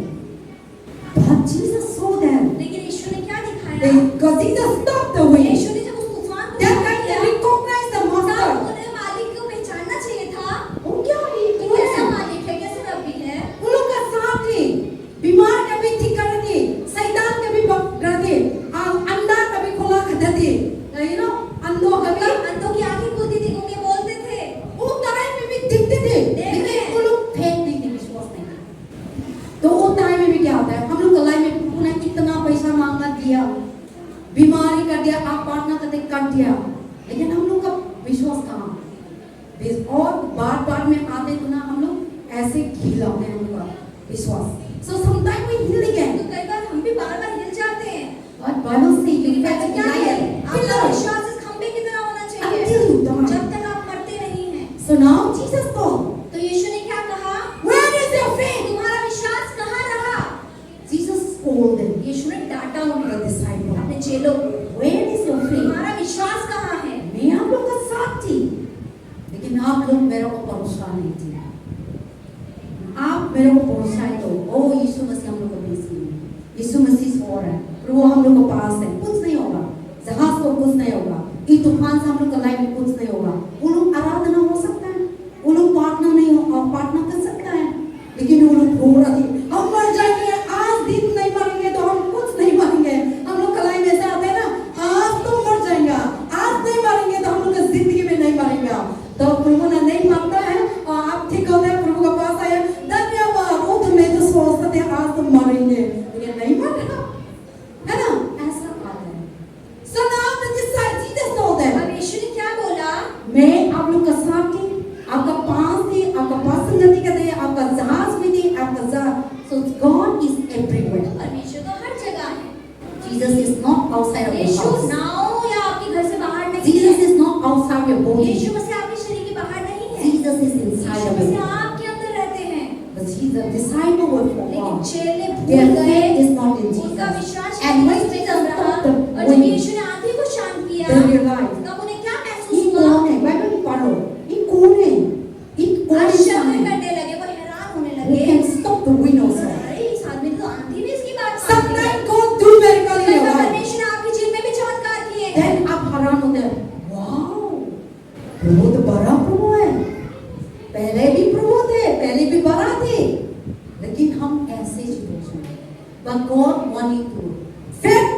But Jesus saw them. लेकिन यीशु ने क्या दिखाया? Because Jesus stopped the wind. यीशु ने जब उस तूफान को That रोक time they दिया, recognized the तब master. उन्हें मालिक को पहचानना चाहिए था. वो क्या है? कि कैसा मालिक है, कैसा रब्बी है. उन लोग का साथ थी, बीमार कभी ठीक कर दी, शैतान कभी पकड़ दी, अंधा कभी खोला कर दी, अंधों कभी अंधों की आंखें खुलती थी, गूंगे बोलते थे. वो टाइम में भी दिखते थे, देख रहे हैं. लेकिन वो लोग फेक नहीं थे, विश्वास नहीं था. तो वो टाइम में भी क्या होता है, हम लोग कलाई में उन्होंने कितना पैसा मांगा दिया, बीमारी कर दिया, आप पार्टनर करते कर दिया, लेकिन हम लोग का विश्वास कहाँ? और बार में आते तो ना हम लोग ऐसे खिलाते हैं हम लोग का विश्वास. So sometimes we heal again. तो कई बार हम भी बार-बार हिल जाते हैं. But Bible says you लेकिन have to क्या deny है? it. आपका विश्वास इस खंभे की तरह होना चाहिए. Until you die. जब तक आप मरते नहीं हैं. So now Jesus told, तो यीशु ने क्या कहा? where is your faith? तुम्हारा विश्वास कहाँ रहा? Jesus scolded यीशु ने डांटा उन्हें, the disciple. अपने चेलों को. Where is your faith? तुम्हारा विश्वास कहाँ है? मैं आप लोग का साथ थी, लेकिन आप लोग मेरे ऊपर भरोसा नहीं थी। आप मेरे को पहुंचाए तो ओ यीशु मसीह हम लोग को भेजिए, यीशु मसीह और है, प्रभु हम लोग को पास है, कुछ नहीं होगा, जहाज को कुछ नहीं होगा, इस तूफान से हम लोग का लाइफ में कुछ नहीं होगा। वो लोग आराधना हो सकता है, वो लोग प्रार्थना नहीं हो प्रार्थना कर सकता है, लेकिन वो लोग रो रहे थे हम मर जाएंगे, आज दिन नहीं मरेंगे तो हम कुछ नहीं मरेंगे। हम लोग का लाइफ ऐसा आता है ना, आज तो मर जाएंगे, आज नहीं मरेंगे तो हम लोग जिंदगी में नहीं मरेंगे। तो प्रभु ने नहीं मानता है और आप ठीक होते हैं, प्रभु के पास आए, धन्यवाद। वो तो मैं तो सोचता थे आज तो मरेंगे, लेकिन नहीं मर रहा है ना, ऐसा आता है। So now the disciples Jesus told them, अब यीशु ने क्या बोला? मैं आप लोग का साथ थी, आपका पास थी, आपका पास संगति करते हैं, आपका जहाज में थी, आपका जहाज। So God is everywhere. परमेश्वर तो हर जगह है। Jesus is not outside of your Yeshu house. नाव या आपके घर से बाहर नहीं Jesus है। is not outside your body. यीशु मसीह आपके शरीर के बाहर नहीं है। Jesus is inside Yeshu of Masih you. आपके अंदर रहते हैं। But the disciple were for लेकिन God. चेले Their भूल गए, faith is not in उनका Jesus. विश्वास And when यीशु में Jesus कम रहा। stopped the और जब wind, यीशु ने आंधी को शांत किया, they realized, तब उन्हें क्या महसूस ये हुआ? कौन है? बाइबल में पढ़ो, ये कौन है? ये कौन आश्चर्य इंसान है? करने लगे, वो हैरान होने Who लगे। can stop the wind also? अरे इस आदमी ने तो आंधी में इसकी बात मान ली। Sometimes God do miracle in कई your बार life. परमेश्वर ने आपके जीवन में भी चमत्कार किए हैं। Then आप हैरान होते हैं, वाओ, प्रभु तो बड़ा प्रभु है, पहले भी प्रभु थे, पहले भी बड़ा थे, लेकिन हम ऐसे ही सोचते हैं। But God want you to face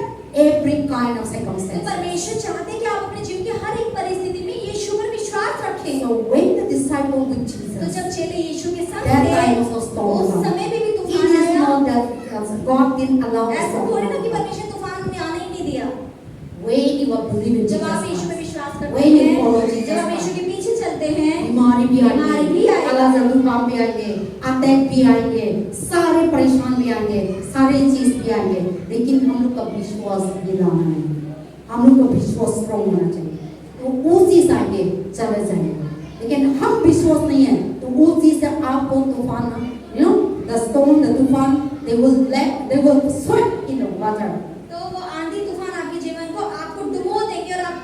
every kind of तो circumstance. परमेश्वर चाहते हैं कि आप अपने जीवन की हर एक परिस्थिति में यीशु पर विश्वास रखें। So when the disciple with तो Jesus, जब चेले यीशु के संग that थे, time was a storm. उस समय में भी It तूफान is आया। not that God didn't allow the ऐसा थोड़ी ना कि storm. परमेश्वर तूफान उन्हें आने ही नहीं दिया। When you are believing in जब आप Jesus यीशु में Christ, विश्वास करते when you हैं, follow Jesus जब आप यीशु Christ, के पीछे चलते हैं, बीमारी भी बीमारी भी आएंगे, आएगी। काला जादू काम भी आएंगे, अटैक भी आएंगे, सारे परेशान भी आएंगे, सारे चीज भी आएंगे, लेकिन हम लोग का विश्वास गिराना नहीं, हम लोग का विश्वास स्ट्रॉन्ग होना चाहिए। तो वो चीज आएंगे चले जाएंगे, लेकिन हम विश्वास नहीं है तो वो चीज से आपको तूफान, the storm, the तूफान, they will swept in the water. तो वो आंधी तूफान आपके जीवन को आपको डुबो देंगे और आप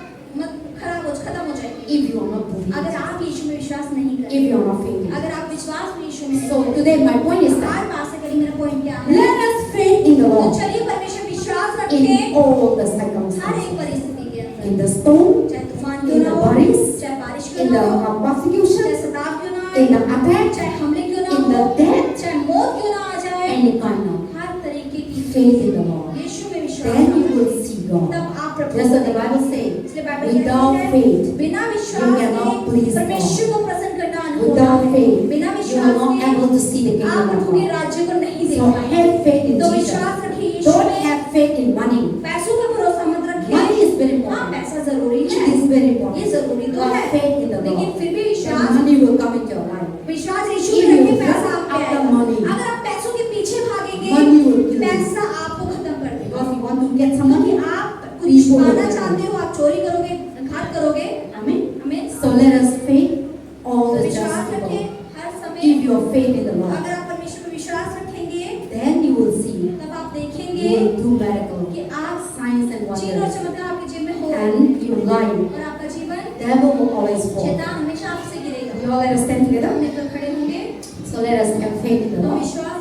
खत्म हो जाएंगे। If you are not believing, अगर आप यीशु में विश्वास नहीं if करते, you are not faithing. अगर आप विश्वास में यीशु में So today my point is आज that बात से करी, मेरा पॉइंट क्या है? let us faith in the तो Lord चलिए परमेश्वर विश्वास in रखें all the हर एक circumstances, परिस्थिति के अंदर, in the storm, चाहे तूफान in क्यों the ना हो, worries, चाहे बारिश क्यों in ना the हो, persecution, चाहे सताव क्यों ना in आए, the attack, चाहे हमले क्यों ना in the हो, death, चाहे मौत क्यों ना आ जाए, any kind of हर तरीके की faith in the Lord. यीशु में विश्वास Then you रखें। will see God. तब आप प्रभु Just को like the Bible इसलिए says, बाइबल without कहती है, faith, बिना you विश्वास cannot के please परमेश्वर God. को प्रसन्न करना अनुभव Without है। faith, बिना you are विश्वास not के able to see the आप kingdom प्रभु of के God. राज्य को नहीं देख So पाएंगे। have faith in तो Jesus. विश्वास रखिए यीशु Don't में। have faith in money. पैसों पर भरोसा मत रखिए। Money is very हाँ, important. पैसा जरूरी It है, is very important. ये जरूरी तो But है, faith in the लेकिन Lord. फिर भी Then विश्वास money will come into your life. विश्वास यीशु If में you रखिए, पैसा run आपके after आएगा। money, अगर आप पैसों के पीछे भागेंगे, money will kill you. पैसा आपको खत्म कर देगा। Because you want to get some money. कि आप कुछ People will पाना kill you. चाहते हो, आप चोरी करोगे, घात करोगे। Amen. हमें So let us faith all the just विश्वास people. रखें हर समय। If you have faith in the Lord, अगर आप परमेश्वर में विश्वास रखेंगे, then you will see. तब आप You देखेंगे will do miracles, कि आप signs and चिन्ह और wonders. चमत्कार आपके जीवन में हो, And your life, और आपका जीवन devil will always fall. शैतान हमेशा आपसे गिरेगा। We all let us stand together. मिलकर खड़े होंगे, So let us have faith in the तो Lord. विश्वास